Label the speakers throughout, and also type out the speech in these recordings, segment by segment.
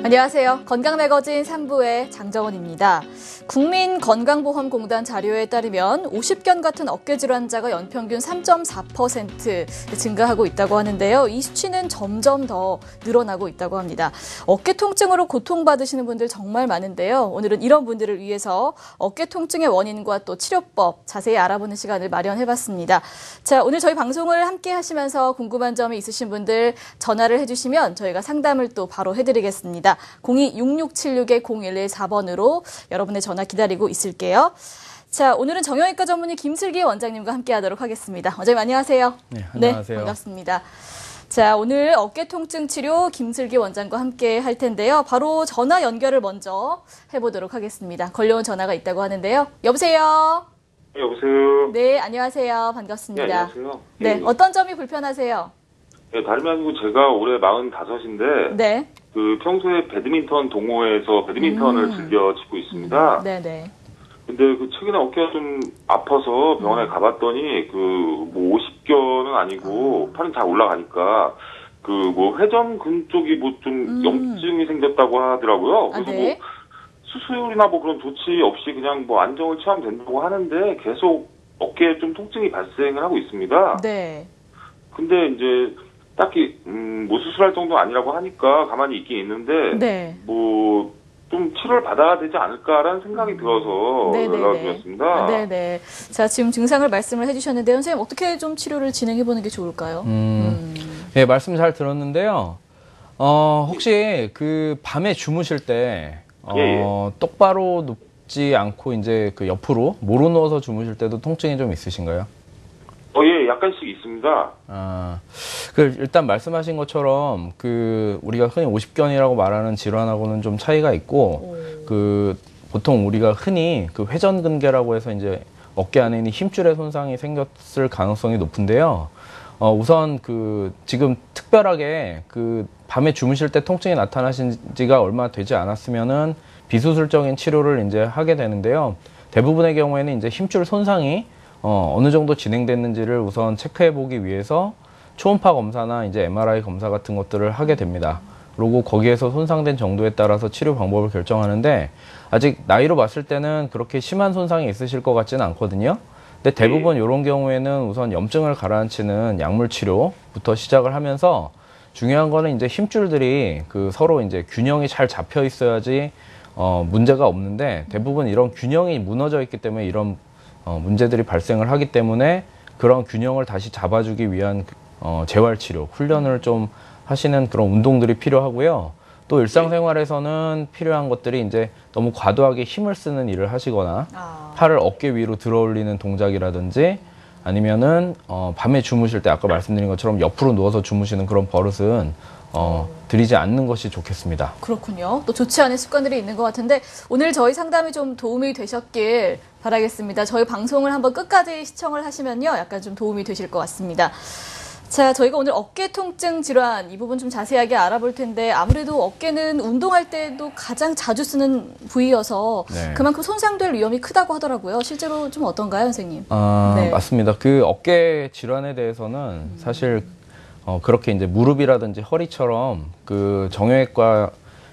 Speaker 1: 안녕하세요. 건강매거진 3부의 장정원입니다. 국민건강보험공단 자료에 따르면 50견 같은 어깨질환자가 연평균 3.4% 증가하고 있다고 하는데요. 이 수치는 점점 더 늘어나고 있다고 합니다. 어깨 통증으로 고통받으시는 분들 정말 많은데요. 오늘은 이런 분들을 위해서 어깨 통증의 원인과 또 치료법 자세히 알아보는 시간을 마련해봤습니다. 자, 오늘 저희 방송을 함께 하시면서 궁금한 점이 있으신 분들 전화를 해주시면 저희가 상담을 또 바로 해드리겠습니다. 02-6676-0114번으로 여러분의 전화 기다리고 있을게요. 자, 오늘은 정형외과 전문의 김슬기 원장님과 함께하도록 하겠습니다. 원장님 안녕하세요.
Speaker 2: 네, 안녕하세요.
Speaker 1: 네, 반갑습니다. 자, 오늘 어깨 통증 치료 김슬기 원장과 함께 할 텐데요. 바로 전화 연결을 먼저 해보도록 하겠습니다. 걸려온 전화가 있다고 하는데요. 여보세요?
Speaker 3: 네, 여보세요?
Speaker 1: 네, 안녕하세요. 반갑습니다.
Speaker 3: 네, 안녕하세요.
Speaker 1: 네, 어떤 점이 불편하세요?
Speaker 3: 네, 다름이 아니고 제가 올해 45인데
Speaker 1: 네.
Speaker 3: 평소에 배드민턴 동호회에서 배드민턴을 즐겨 치고 있습니다.
Speaker 1: 네네.
Speaker 3: 근데 최근에 어깨가 좀 아파서 병원에 가봤더니 50견은 아니고 팔은 잘 올라가니까 회전근 쪽이 좀 염증이 생겼다고 하더라고요. 그래서
Speaker 1: 네.
Speaker 3: 수술이나 그런 조치 없이 그냥 안정을 취하면 된다고 하는데 계속 어깨에 좀 통증이 발생을 하고 있습니다.
Speaker 1: 네.
Speaker 3: 근데 이제 딱히 수술할 정도 아니라고 하니까 가만히 있긴 있는데
Speaker 1: 네.
Speaker 3: 좀 치료를 받아야 되지 않을까라는 생각이 들어서 연락을 드렸습니다.
Speaker 1: 네네. 자, 지금 증상을 말씀을 해주셨는데 선생님 어떻게 좀 치료를 진행해보는 게 좋을까요?
Speaker 2: 네, 말씀 잘 들었는데요. 혹시 밤에 주무실 때 똑바로 눕지 않고 이제 옆으로 모로 누워서 주무실 때도 통증이 좀 있으신가요?
Speaker 3: 예, 약간씩 있습니다.
Speaker 2: 일단 말씀하신 것처럼 우리가 흔히 50견이라고 말하는 질환하고는 좀 차이가 있고, 보통 우리가 흔히 회전근개라고 해서 이제 어깨 안에 있는 힘줄의 손상이 생겼을 가능성이 높은데요. 우선 지금 특별하게 밤에 주무실 때 통증이 나타나신 지가 얼마 되지 않았으면은 비수술적인 치료를 이제 하게 되는데요. 대부분의 경우에는 이제 힘줄 손상이 어느 정도 진행됐는지를 우선 체크해 보기 위해서 초음파 검사나 이제 MRI 검사 같은 것들을 하게 됩니다. 그리고 거기에서 손상된 정도에 따라서 치료 방법을 결정하는데, 아직 나이로 봤을 때는 그렇게 심한 손상이 있으실 것 같지는 않거든요. 근데 대부분 이런 경우에는 우선 염증을 가라앉히는 약물 치료부터 시작을 하면서, 중요한 거는 이제 힘줄들이 서로 이제 균형이 잘 잡혀 있어야지 문제가 없는데, 대부분 이런 균형이 무너져 있기 때문에 이런 문제들이 발생을 하기 때문에 그런 균형을 다시 잡아주기 위한 재활치료, 훈련을 좀 하시는 그런 운동들이 필요하고요. 또 일상생활에서는 필요한 것들이 이제 너무 과도하게 힘을 쓰는 일을 하시거나 팔을 어깨 위로 들어 올리는 동작이라든지, 아니면은 밤에 주무실 때 아까 말씀드린 것처럼 옆으로 누워서 주무시는 그런 버릇은 들이지 않는 것이 좋겠습니다.
Speaker 1: 그렇군요. 또 좋지 않은 습관들이 있는 것 같은데 오늘 저희 상담이 좀 도움이 되셨길 바라겠습니다. 저희 방송을 한번 끝까지 시청을 하시면요. 약간 좀 도움이 되실 것 같습니다. 자, 저희가 오늘 어깨 통증 질환 이 부분 좀 자세하게 알아볼 텐데, 아무래도 어깨는 운동할 때도 가장 자주 쓰는 부위여서 네. 그만큼 손상될 위험이 크다고 하더라고요. 실제로 좀 어떤가요, 선생님?
Speaker 2: 네. 맞습니다. 어깨 질환에 대해서는 사실 그렇게 이제 무릎이라든지 허리처럼 정형외과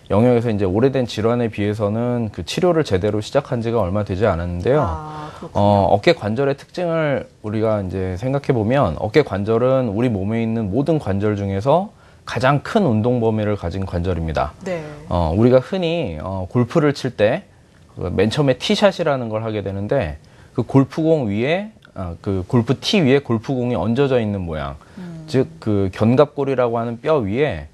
Speaker 2: 영역에서 이제 오래된 질환에 비해서는 치료를 제대로 시작한 지가 얼마 되지 않았는데요. 어깨 관절의 특징을 우리가 이제 생각해 보면, 어깨 관절은 우리 몸에 있는 모든 관절 중에서 가장 큰 운동 범위를 가진 관절입니다. 네. 우리가 흔히 골프를 칠 때 맨 처음에 티샷이라는 걸 하게 되는데, 골프공 위에 골프 티 위에 골프공이 얹어져 있는 모양, 즉 견갑골이라고 하는 뼈 위에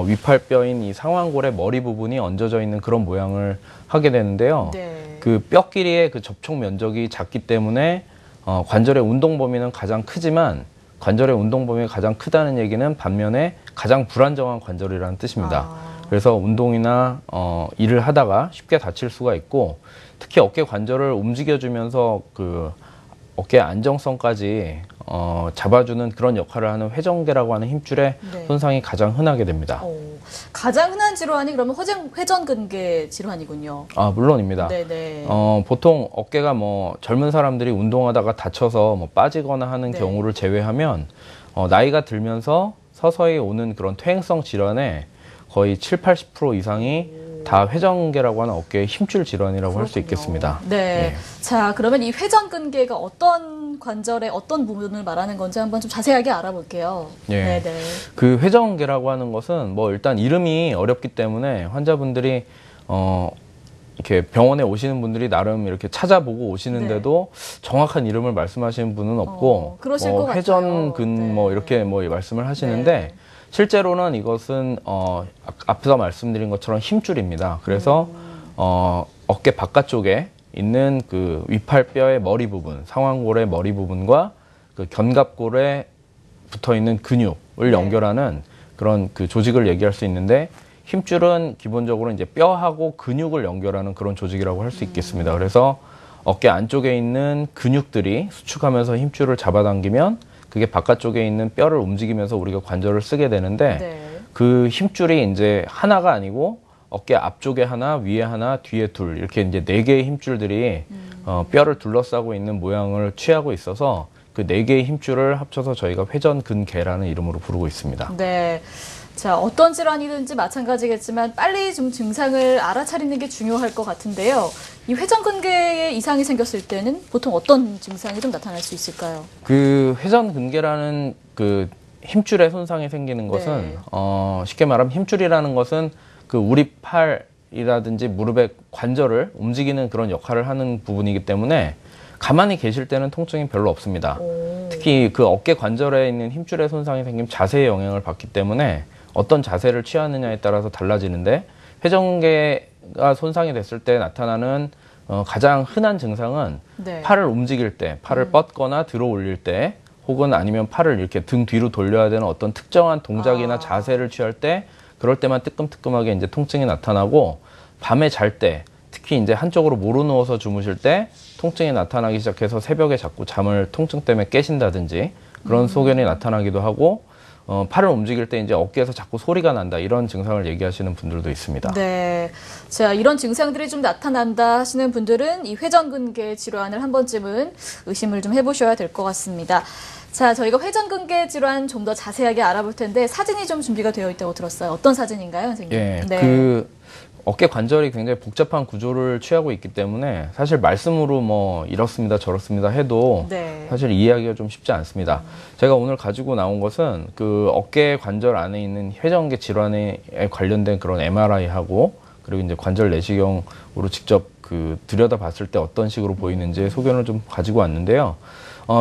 Speaker 2: 위팔뼈인 이 상완골의 머리 부분이 얹어져 있는 그런 모양을 하게 되는데요. 네. 뼈 길이의 접촉 면적이 작기 때문에 관절의 운동 범위는 가장 크지만, 관절의 운동 범위가 가장 크다는 얘기는 반면에 가장 불안정한 관절이라는 뜻입니다. 그래서 운동이나 일을 하다가 쉽게 다칠 수가 있고, 특히 어깨 관절을 움직여주면서 어깨의 안정성까지 잡아주는 그런 역할을 하는 회전계라고 하는 힘줄의 네. 손상이 가장 흔하게 됩니다.
Speaker 1: 가장 흔한 질환이 그러면 회전근개 질환이군요.
Speaker 2: 물론입니다.
Speaker 1: 네네.
Speaker 2: 보통 어깨가 젊은 사람들이 운동하다가 다쳐서 빠지거나 하는 네. 경우를 제외하면 나이가 들면서 서서히 오는 그런 퇴행성 질환에 거의 7, 80% 이상이 다 회전근개라고 하는 어깨의 힘줄 질환이라고 할 수 있겠습니다.
Speaker 1: 네.
Speaker 2: 예.
Speaker 1: 자, 그러면 이 회전근개가 어떤 관절의 어떤 부분을 말하는 건지 한번 좀 자세하게 알아볼게요.
Speaker 2: 예.
Speaker 1: 네네.
Speaker 2: 그 회전근개라고 하는 것은 뭐 일단 이름이 어렵기 때문에 환자분들이 이렇게 병원에 오시는 분들이 나름 이렇게 찾아보고 오시는데도 정확한 이름을 말씀하시는 분은 없고
Speaker 1: 그러실 것 같아요.
Speaker 2: 회전근
Speaker 1: 네.
Speaker 2: 뭐 이렇게 뭐 말씀을 하시는데
Speaker 1: 네.
Speaker 2: 실제로는 이것은 앞서 말씀드린 것처럼 힘줄입니다. 그래서 어깨 바깥쪽에 있는 그 위팔뼈의 머리 부분, 상완골의 머리 부분과 그 견갑골에 붙어 있는 근육을 연결하는 그런 그 조직을 얘기할 수 있는데 힘줄은 기본적으로 이제 뼈하고 근육을 연결하는 그런 조직이라고 할 수 있겠습니다. 그래서 어깨 안쪽에 있는 근육들이 수축하면서 힘줄을 잡아당기면 그게 바깥쪽에 있는 뼈를 움직이면서 우리가 관절을 쓰게 되는데
Speaker 1: 네.
Speaker 2: 그 힘줄이 이제 하나가 아니고 어깨 앞쪽에 하나, 위에 하나, 뒤에 둘 이렇게 이제 4개의 힘줄들이 뼈를 둘러싸고 있는 모양을 취하고 있어서 그 4개의 힘줄을 합쳐서 저희가 회전근개라는 이름으로 부르고 있습니다.
Speaker 1: 네. 자, 어떤 질환이든지 마찬가지겠지만 빨리 좀 증상을 알아차리는 게 중요할 것 같은데요. 이 회전근개에 이상이 생겼을 때는 보통 어떤 증상이 좀 나타날 수 있을까요?
Speaker 2: 그 회전근개라는 그 힘줄의 손상이 생기는 것은
Speaker 1: 네.
Speaker 2: 쉽게 말하면 힘줄이라는 것은 그 우리 팔이라든지 무릎의 관절을 움직이는 그런 역할을 하는 부분이기 때문에 가만히 계실 때는 통증이 별로 없습니다. 특히 그 어깨 관절에 있는 힘줄의 손상이 생기면 자세에 영향을 받기 때문에 어떤 자세를 취하느냐에 따라서 달라지는데 회전근개가 손상이 됐을 때 나타나는 가장 흔한 증상은
Speaker 1: 네.
Speaker 2: 팔을 움직일 때, 팔을 뻗거나 들어 올릴 때 혹은 아니면 팔을 이렇게 등 뒤로 돌려야 되는 어떤 특정한 동작이나 자세를 취할 때 그럴 때만 뜨끔뜨끔하게 이제 통증이 나타나고 밤에 잘 때 특히 이제 한쪽으로 모로 누워서 주무실 때 통증이 나타나기 시작해서 새벽에 자꾸 잠을 통증 때문에 깨신다든지 그런 소견이 나타나기도 하고 팔을 움직일 때 이제 어깨에서 자꾸 소리가 난다 이런 증상을 얘기하시는 분들도 있습니다.
Speaker 1: 네. 자, 이런 증상들이 좀 나타난다 하시는 분들은 이 회전근개 질환을 한 번쯤은 의심을 좀 해보셔야 될 것 같습니다. 자, 저희가 회전근개 질환 좀 더 자세하게 알아볼 텐데 사진이 좀 준비가 되어 있다고 들었어요. 어떤 사진인가요, 선생님?
Speaker 2: 예,
Speaker 1: 네.
Speaker 2: 그 어깨 관절이 굉장히 복잡한 구조를 취하고 있기 때문에 사실 말씀으로 뭐 이렇습니다 저렇습니다 해도
Speaker 1: 네.
Speaker 2: 사실 이해하기가 좀 쉽지 않습니다. 제가 오늘 가지고 나온 것은 그 어깨 관절 안에 있는 회전근개 질환에 관련된 그런 MRI하고 그리고 이제 관절 내시경으로 직접 그 들여다봤을 때 어떤 식으로 보이는지 소견을 좀 가지고 왔는데요.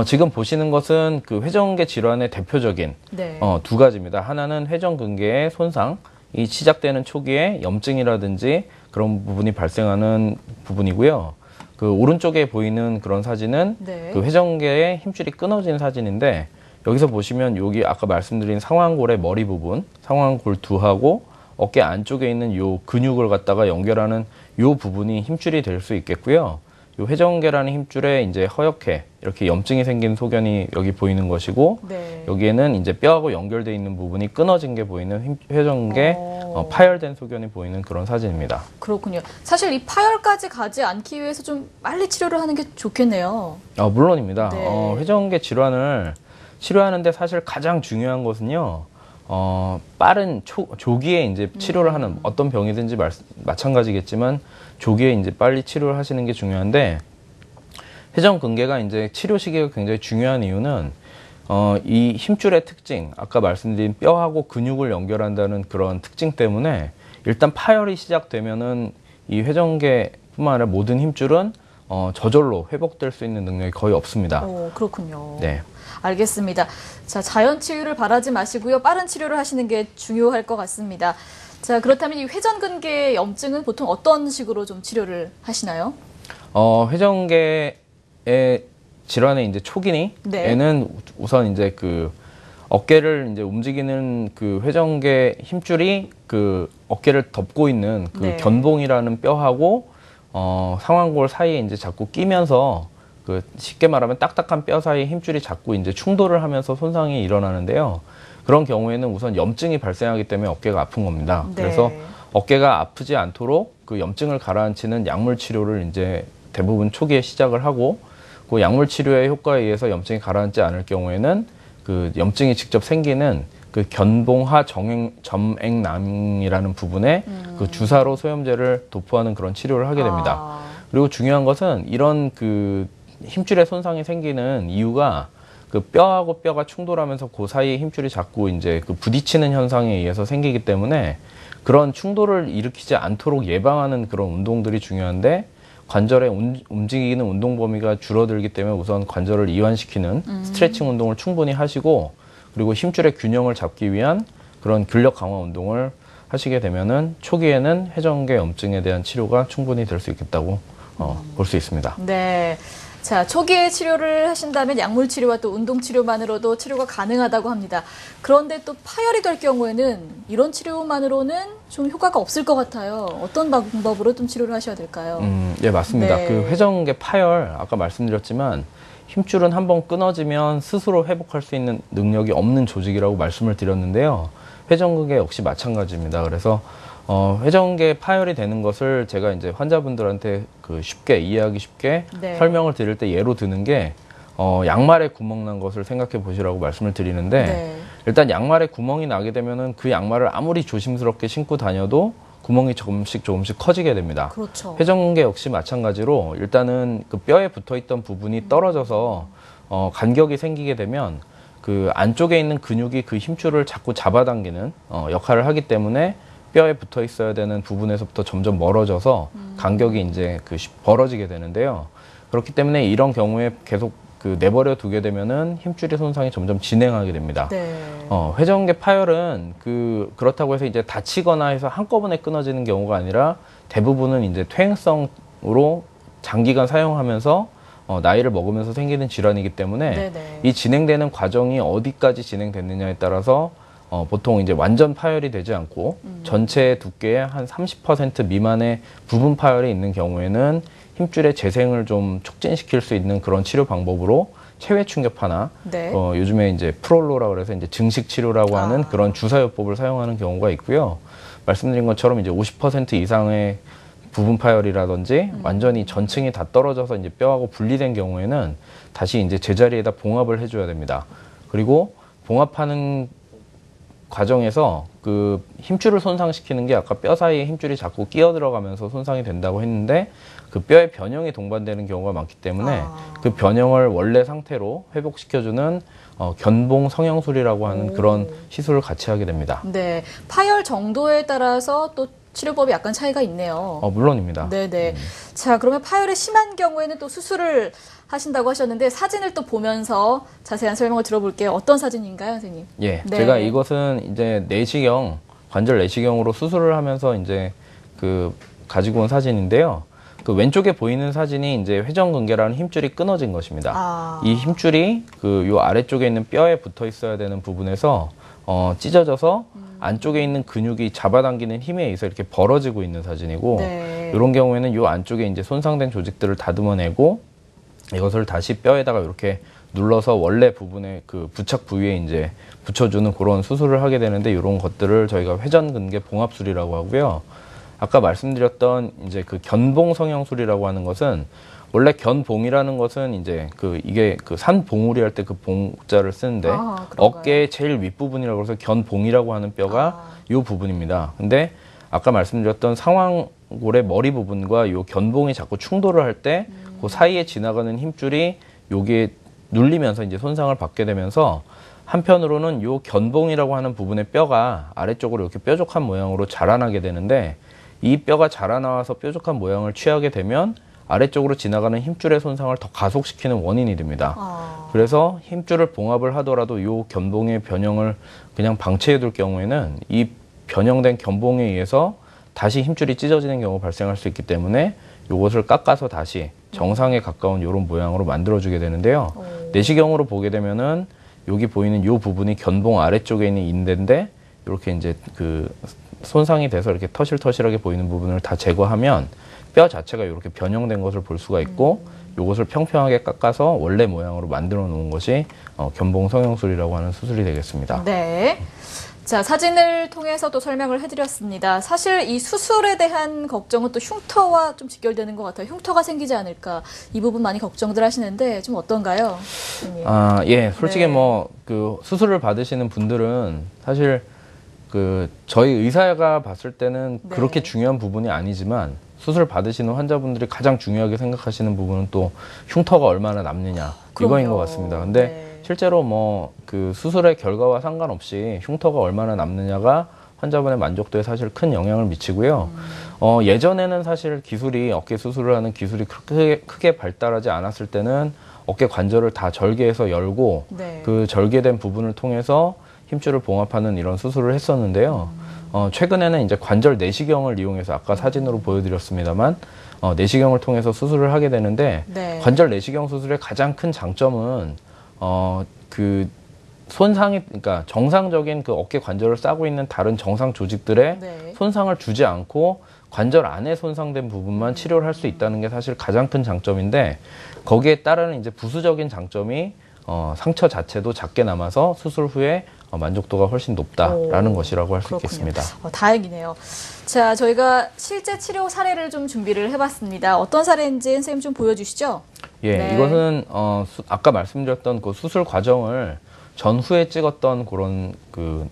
Speaker 2: 지금 보시는 것은 그 회전근개 질환의 대표적인
Speaker 1: 네.
Speaker 2: 2가지입니다. 하나는 회전근개의 손상, 이 시작되는 초기에 염증이라든지 그런 부분이 발생하는 부분이고요. 그 오른쪽에 보이는 그런 사진은
Speaker 1: 네.
Speaker 2: 그 회전근개의 힘줄이 끊어진 사진인데 여기서 보시면 여기 아까 말씀드린 상완골의 머리 부분, 상완골 두하고 어깨 안쪽에 있는 요 근육을 갖다가 연결하는 요 부분이 힘줄이 될 수 있겠고요. 요 회전근개라는 힘줄에 이제 허옇게 이렇게 염증이 생긴 소견이 여기 보이는 것이고
Speaker 1: 네.
Speaker 2: 여기에는 이제 뼈하고 연결되어 있는 부분이 끊어진 게 보이는 회전근개 파열된 소견이 보이는 그런 사진입니다.
Speaker 1: 그렇군요. 사실 이 파열까지 가지 않기 위해서 좀 빨리 치료를 하는 게 좋겠네요.
Speaker 2: 물론입니다.
Speaker 1: 네.
Speaker 2: 회전근개 질환을 치료하는데 사실 가장 중요한 것은요. 빠른 조기에 이제 치료를 하는 어떤 병이든지 마찬가지겠지만 조기에 이제 빨리 치료를 하시는 게 중요한데 회전근개가 이제 치료 시기가 굉장히 중요한 이유는 이 힘줄의 특징, 아까 말씀드린 뼈하고 근육을 연결한다는 그런 특징 때문에 일단 파열이 시작되면은 이 회전근개뿐만 아니라 모든 힘줄은 저절로 회복될 수 있는 능력이 거의 없습니다.
Speaker 1: 그렇군요.
Speaker 2: 네.
Speaker 1: 알겠습니다. 자, 자연 치유를 바라지 마시고요. 빠른 치료를 하시는 게 중요할 것 같습니다. 자, 그렇다면 이 회전근개 염증은 보통 어떤 식으로 좀 치료를 하시나요?
Speaker 2: 회전근개의 질환의 이제 초기에는
Speaker 1: 네.
Speaker 2: 우선 이제 그 어깨를 이제 움직이는 그 회전근개 힘줄이 그 어깨를 덮고 있는 그
Speaker 1: 네.
Speaker 2: 견봉이라는 뼈하고 상완골 사이에 이제 자꾸 끼면서 그 쉽게 말하면 딱딱한 뼈 사이에 힘줄이 자꾸 이제 충돌을 하면서 손상이 일어나는데요. 그런 경우에는 우선 염증이 발생하기 때문에 어깨가 아픈 겁니다.
Speaker 1: 네.
Speaker 2: 그래서 어깨가 아프지 않도록 그 염증을 가라앉히는 약물 치료를 이제 대부분 초기에 시작을 하고 그 약물 치료의 효과에 의해서 염증이 가라앉지 않을 경우에는 그 염증이 직접 생기는 그 견봉하 점액낭이라는 부분에 그 주사로 소염제를 도포하는 그런 치료를 하게 됩니다. 그리고 중요한 것은 이런 그 힘줄의 손상이 생기는 이유가 그 뼈하고 뼈가 충돌하면서 그 사이에 힘줄이 자꾸 이제 그 부딪히는 현상에 의해서 생기기 때문에 그런 충돌을 일으키지 않도록 예방하는 그런 운동들이 중요한데 관절의 움직이는 운동 범위가 줄어들기 때문에 우선 관절을 이완시키는 스트레칭 운동을 충분히 하시고 그리고 힘줄의 균형을 잡기 위한 그런 근력 강화 운동을 하시게 되면은 초기에는 회전근개 염증에 대한 치료가 충분히 될 수 있겠다고 볼 수 있습니다.
Speaker 1: 네. 자, 초기에 치료를 하신다면 약물 치료와 또 운동 치료만으로도 치료가 가능하다고 합니다. 그런데 또 파열이 될 경우에는 이런 치료만으로는 좀 효과가 없을 것 같아요. 어떤 방법으로 좀 치료를 하셔야 될까요?
Speaker 2: 네, 맞습니다.
Speaker 1: 네.
Speaker 2: 그 회전근개 파열, 아까 말씀드렸지만 힘줄은 한번 끊어지면 스스로 회복할 수 있는 능력이 없는 조직이라고 말씀을 드렸는데요. 회전근개 역시 마찬가지입니다. 그래서 회전근개 파열이 되는 것을 제가 이제 환자분들한테 그 쉽게 이해하기 쉽게
Speaker 1: 네.
Speaker 2: 설명을 드릴 때 예로 드는 게 양말에 구멍 난 것을 생각해 보시라고 말씀을 드리는데
Speaker 1: 네.
Speaker 2: 일단 양말에 구멍이 나게 되면은 그 양말을 아무리 조심스럽게 신고 다녀도 구멍이 조금씩 커지게 됩니다.
Speaker 1: 그렇죠.
Speaker 2: 회전근개 역시 마찬가지로 일단은 그 뼈에 붙어 있던 부분이 떨어져서 간격이 생기게 되면 그 안쪽에 있는 근육이 그 힘줄을 자꾸 잡아당기는 역할을 하기 때문에 뼈에 붙어 있어야 되는 부분에서부터 점점 멀어져서 간격이 이제 벌어지게 되는데요. 그렇기 때문에 이런 경우에 계속 그 내버려 두게 되면은 힘줄의 손상이 점점 진행하게 됩니다.
Speaker 1: 네.
Speaker 2: 회전근개 파열은 그렇다고 해서 이제 다치거나 해서 한꺼번에 끊어지는 경우가 아니라 대부분은 이제 퇴행성으로 장기간 사용하면서 나이를 먹으면서 생기는 질환이기 때문에
Speaker 1: 네네.
Speaker 2: 이 진행되는 과정이 어디까지 진행됐느냐에 따라서 보통 이제 완전 파열이 되지 않고 전체 두께의 한 30% 미만의 부분 파열이 있는 경우에는 힘줄의 재생을 좀 촉진시킬 수 있는 그런 치료 방법으로 체외 충격파나
Speaker 1: 네.
Speaker 2: 요즘에 이제 프롤로라 그래서 이제 증식 치료라고 하는 그런 주사요법을 사용하는 경우가 있고요. 말씀드린 것처럼 이제 50% 이상의 부분 파열이라든지 완전히 전층이 다 떨어져서 이제 뼈하고 분리된 경우에는 다시 이제 제자리에다 봉합을 해줘야 됩니다. 그리고 봉합하는 과정에서 그 힘줄을 손상시키는 게 아까 뼈 사이에 힘줄이 자꾸 끼어 들어가면서 손상이 된다고 했는데 그 뼈의 변형이 동반되는 경우가 많기 때문에 그 변형을 원래 상태로 회복시켜주는 견봉 성형술이라고 하는 그런 시술을 같이 하게 됩니다.
Speaker 1: 네. 파열 정도에 따라서 또 치료법이 약간 차이가 있네요.
Speaker 2: 물론입니다.
Speaker 1: 네네. 자, 그러면 파열이 심한 경우에는 또 수술을 하신다고 하셨는데 사진을 또 보면서 자세한 설명을 들어볼게요. 어떤 사진인가요, 선생님?
Speaker 2: 예,
Speaker 1: 네.
Speaker 2: 제가 이것은 이제 내시경, 관절 내시경으로 수술을 하면서 이제 가지고 온 사진인데요. 그 왼쪽에 보이는 사진이 이제 회전근개라는 힘줄이 끊어진 것입니다. 이 힘줄이 요 아래쪽에 있는 뼈에 붙어 있어야 되는 부분에서 찢어져서 안쪽에 있는 근육이 잡아당기는 힘에 의해서 이렇게 벌어지고 있는 사진이고,
Speaker 1: 네.
Speaker 2: 이런 경우에는 요 안쪽에 이제 손상된 조직들을 다듬어내고 이것을 다시 뼈에다가 이렇게 눌러서 원래 부분에 그 부착 부위에 이제 붙여주는 그런 수술을 하게 되는데, 이런 것들을 저희가 회전근개 봉합술이라고 하고요. 아까 말씀드렸던 이제 그 견봉 성형술이라고 하는 것은 원래 견봉이라는 것은 이제 이게 산봉우리 할 때 그 봉자를 쓰는데 어깨의 제일 윗부분이라고 해서 견봉이라고 하는 뼈가 이 부분입니다. 근데 아까 말씀드렸던 상완골의 머리 부분과 이 견봉이 자꾸 충돌을 할 때 그 사이에 지나가는 힘줄이 여기에 눌리면서 이제 손상을 받게 되면서 한편으로는 이 견봉이라고 하는 부분의 뼈가 아래쪽으로 이렇게 뾰족한 모양으로 자라나게 되는데, 이 뼈가 자라나와서 뾰족한 모양을 취하게 되면 아래쪽으로 지나가는 힘줄의 손상을 더 가속시키는 원인이 됩니다. 그래서 힘줄을 봉합을 하더라도 이 견봉의 변형을 그냥 방치해 둘 경우에는 이 변형된 견봉에 의해서 다시 힘줄이 찢어지는 경우가 발생할 수 있기 때문에 이것을 깎아서 다시 정상에 가까운 이런 모양으로 만들어주게 되는데요. 내시경으로 보게 되면은 여기 보이는 이 부분이 견봉 아래쪽에 있는 인대인데, 이렇게 이제 손상이 돼서 이렇게 터실터실하게 보이는 부분을 다 제거하면 뼈 자체가 이렇게 변형된 것을 볼 수가 있고, 이것을 평평하게 깎아서 원래 모양으로 만들어 놓은 것이 견봉 성형술이라고 하는 수술이 되겠습니다.
Speaker 1: 네. 자, 사진을 통해서 또 설명을 해드렸습니다. 사실 이 수술에 대한 걱정은 또 흉터와 좀 직결되는 것 같아요. 흉터가 생기지 않을까. 이 부분 많이 걱정들 하시는데 좀 어떤가요? 선생님?
Speaker 2: 예. 솔직히
Speaker 1: 네.
Speaker 2: 그 수술을 받으시는 분들은 사실 저희 의사가 봤을 때는
Speaker 1: 네.
Speaker 2: 그렇게 중요한 부분이 아니지만 수술 받으시는 환자분들이 가장 중요하게 생각하시는 부분은 또 흉터가 얼마나 남느냐. 이거인 것 같습니다. 근데
Speaker 1: 네.
Speaker 2: 실제로 그 수술의 결과와 상관없이 흉터가 얼마나 남느냐가 환자분의 만족도에 사실 큰 영향을 미치고요. 예전에는 사실 기술이 어깨 수술을 하는 기술이 크게 발달하지 않았을 때는 어깨 관절을 다 절개해서 열고
Speaker 1: 네.
Speaker 2: 그 절개된 부분을 통해서 힘줄을 봉합하는 이런 수술을 했었는데요. 최근에는 이제 관절 내시경을 이용해서 아까 사진으로 보여드렸습니다만 내시경을 통해서 수술을 하게 되는데
Speaker 1: 네.
Speaker 2: 관절 내시경 수술의 가장 큰 장점은 그 그러니까 정상적인 그 어깨 관절을 싸고 있는 다른 정상 조직들의
Speaker 1: 네.
Speaker 2: 손상을 주지 않고 관절 안에 손상된 부분만 치료를 할 수 있다는 게 사실 가장 큰 장점인데 거기에 따르는 이제 부수적인 장점이 상처 자체도 작게 남아서 수술 후에 만족도가 훨씬 높다라는 것이라고 할 수 있겠습니다.
Speaker 1: 다행이네요. 자, 저희가 실제 치료 사례를 좀 준비를 해봤습니다. 어떤 사례인지 선생님 좀 보여주시죠.
Speaker 2: 예,
Speaker 1: 네.
Speaker 2: 이것은 아까 말씀드렸던 그 수술 과정을 전후에 찍었던 그런 그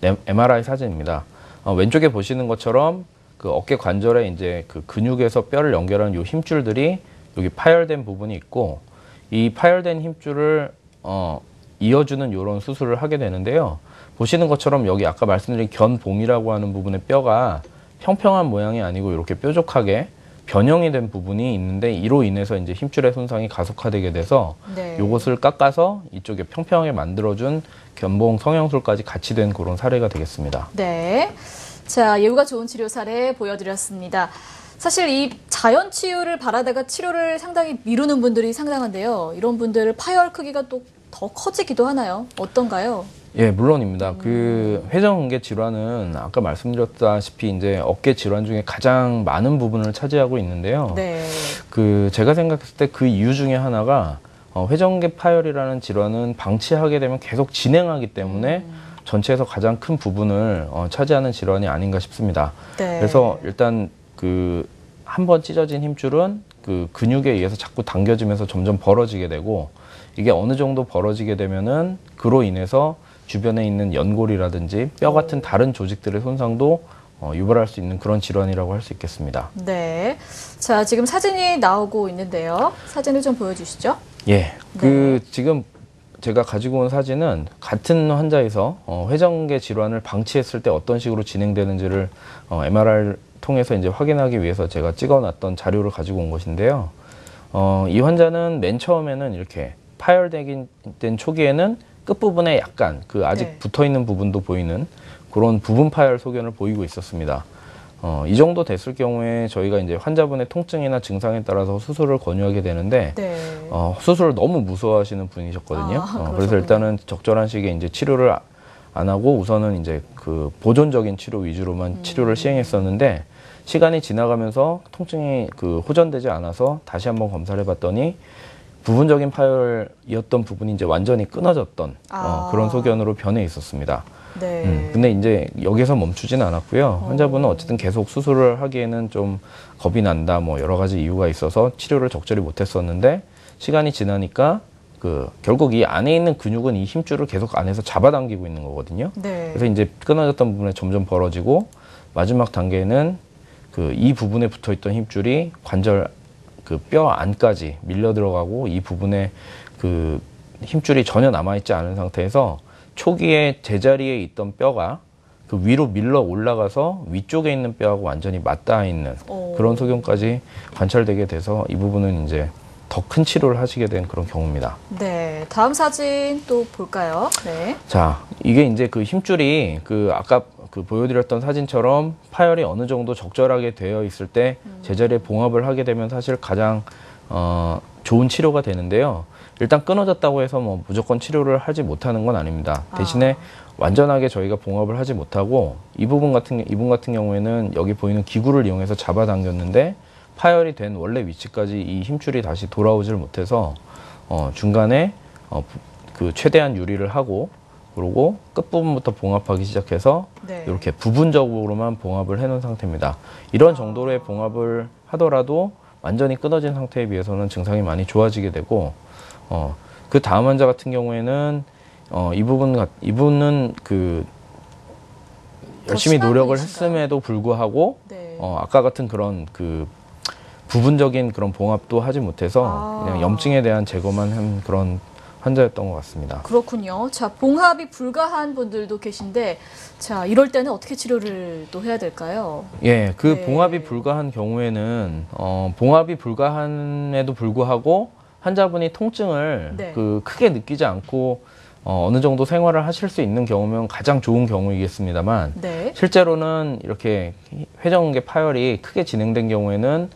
Speaker 2: MRI 사진입니다. 왼쪽에 보시는 것처럼 그 어깨 관절에 이제 그 근육에서 뼈를 연결하는 요 힘줄들이 여기 파열된 부분이 있고 이 파열된 힘줄을 이어주는 이런 수술을 하게 되는데요. 보시는 것처럼 여기 아까 말씀드린 견봉이라고 하는 부분의 뼈가 평평한 모양이 아니고 이렇게 뾰족하게 변형이 된 부분이 있는데 이로 인해서 이제 힘줄의 손상이 가속화되게 돼서
Speaker 1: 네.
Speaker 2: 이것을 깎아서 이쪽에 평평하게 만들어준 견봉 성형술까지 같이 된 그런 사례가 되겠습니다.
Speaker 1: 네. 자, 예후가 좋은 치료 사례 보여드렸습니다. 사실 이 자연 치유를 바라다가 치료를 상당히 미루는 분들이 상당한데요. 이런 분들 파열 크기가 또 더 커지기도 하나요? 어떤가요?
Speaker 2: 예, 물론입니다. 그 회전근개 질환은 아까 말씀드렸다시피 이제 어깨 질환 중에 가장 많은 부분을 차지하고 있는데요.
Speaker 1: 네.
Speaker 2: 그 제가 생각했을 때 그 이유 중에 하나가 회전근개 파열이라는 질환은 방치하게 되면 계속 진행하기 때문에 전체에서 가장 큰 부분을 차지하는 질환이 아닌가 싶습니다.
Speaker 1: 네.
Speaker 2: 그래서 일단 그 한 번 찢어진 힘줄은 그 근육에 의해서 자꾸 당겨지면서 점점 벌어지게 되고 이게 어느 정도 벌어지게 되면은 그로 인해서 주변에 있는 연골이라든지 뼈 같은 다른 조직들의 손상도 유발할 수 있는 그런 질환이라고 할 수 있겠습니다.
Speaker 1: 네. 자, 지금 사진이 나오고 있는데요. 사진을 좀 보여주시죠.
Speaker 2: 예. 그 지금 제가 가지고 온 사진은 같은 환자에서 회전근개 질환을 방치했을 때 어떤 식으로 진행되는지를 MRI를 통해서 이제 확인하기 위해서 제가 찍어놨던 자료를 가지고 온 것인데요. 이 환자는 맨 처음에는 이렇게 파열된 초기에는 끝부분에 약간 그 아직
Speaker 1: 네.
Speaker 2: 붙어있는 부분도 보이는 그런 부분 파열 소견을 보이고 있었습니다. 이 정도 됐을 경우에 저희가 이제 환자분의 통증이나 증상에 따라서 수술을 권유하게 되는데
Speaker 1: 네.
Speaker 2: 수술을 너무 무서워하시는 분이셨거든요. 그래서 일단은 적절한 시기에 이제 치료를 안 하고 우선은 이제 그 보존적인 치료 위주로만 치료를 시행했었는데 시간이 지나가면서 통증이 그 호전되지 않아서 다시 한번 검사를 해봤더니 부분적인 파열이었던 부분이 이제 완전히 끊어졌던 그런 소견으로 변해 있었습니다.
Speaker 1: 네.
Speaker 2: 근데 이제 여기서 멈추진 않았고요. 환자분은 어쨌든 계속 수술을 하기에는 좀 겁이 난다, 뭐 여러 가지 이유가 있어서 치료를 적절히 못했었는데 시간이 지나니까 그 결국 이 안에 있는 근육은 이 힘줄을 계속 안에서 잡아당기고 있는 거거든요.
Speaker 1: 네.
Speaker 2: 그래서 이제 끊어졌던 부분에 점점 벌어지고 마지막 단계에는 그 이 부분에 붙어있던 힘줄이 관절 그 뼈 안까지 밀려 들어가고 이 부분에 그 힘줄이 전혀 남아있지 않은 상태에서 초기에 제자리에 있던 뼈가 그 위로 밀러 올라가서 위쪽에 있는 뼈하고 완전히 맞닿아 있는 그런 소견까지 관찰되게 돼서 이 부분은 이제 더 큰 치료를 하시게 된 그런 경우입니다.
Speaker 1: 네. 다음 사진 또 볼까요? 네.
Speaker 2: 자, 이게 이제 그 힘줄이 그 아까 그 보여드렸던 사진처럼 파열이 어느 정도 적절하게 되어 있을 때 제자리에 봉합을 하게 되면 사실 가장 좋은 치료가 되는데요. 일단 끊어졌다고 해서 뭐 무조건 치료를 하지 못하는 건 아닙니다. 대신에 완전하게 저희가 봉합을 하지 못하고 이분 같은 경우에는 여기 보이는 기구를 이용해서 잡아당겼는데 파열이 된 원래 위치까지 이 힘줄이 다시 돌아오질 못해서 중간에 그 최대한 유리를 하고 그리고 끝부분부터 봉합하기 시작해서
Speaker 1: 네.
Speaker 2: 이렇게 부분적으로만 봉합을 해놓은 상태입니다. 이런 정도의 봉합을 하더라도 완전히 끊어진 상태에 비해서는 증상이 많이 좋아지게 되고, 그 다음 환자 같은 경우에는 이분은 그 열심히
Speaker 1: 심한
Speaker 2: 노력을
Speaker 1: 분이신가요?
Speaker 2: 했음에도 불구하고
Speaker 1: 네.
Speaker 2: 아까 같은 그런 그 부분적인 그런 봉합도 하지 못해서 그냥 염증에 대한 제거만 한 그런 환자였던 것 같습니다.
Speaker 1: 그렇군요. 자, 봉합이 불가한 분들도 계신데, 자, 이럴 때는 어떻게 치료를 또 해야 될까요?
Speaker 2: 예, 그
Speaker 1: 네.
Speaker 2: 봉합이 불가한 경우에는 봉합이 불가한에도 불구하고 환자분이 통증을
Speaker 1: 네.
Speaker 2: 그 크게 느끼지 않고 어느 정도 생활을 하실 수 있는 경우면 가장 좋은 경우이겠습니다만
Speaker 1: 네.
Speaker 2: 실제로는 이렇게 회전근개 파열이 크게 진행된 경우에는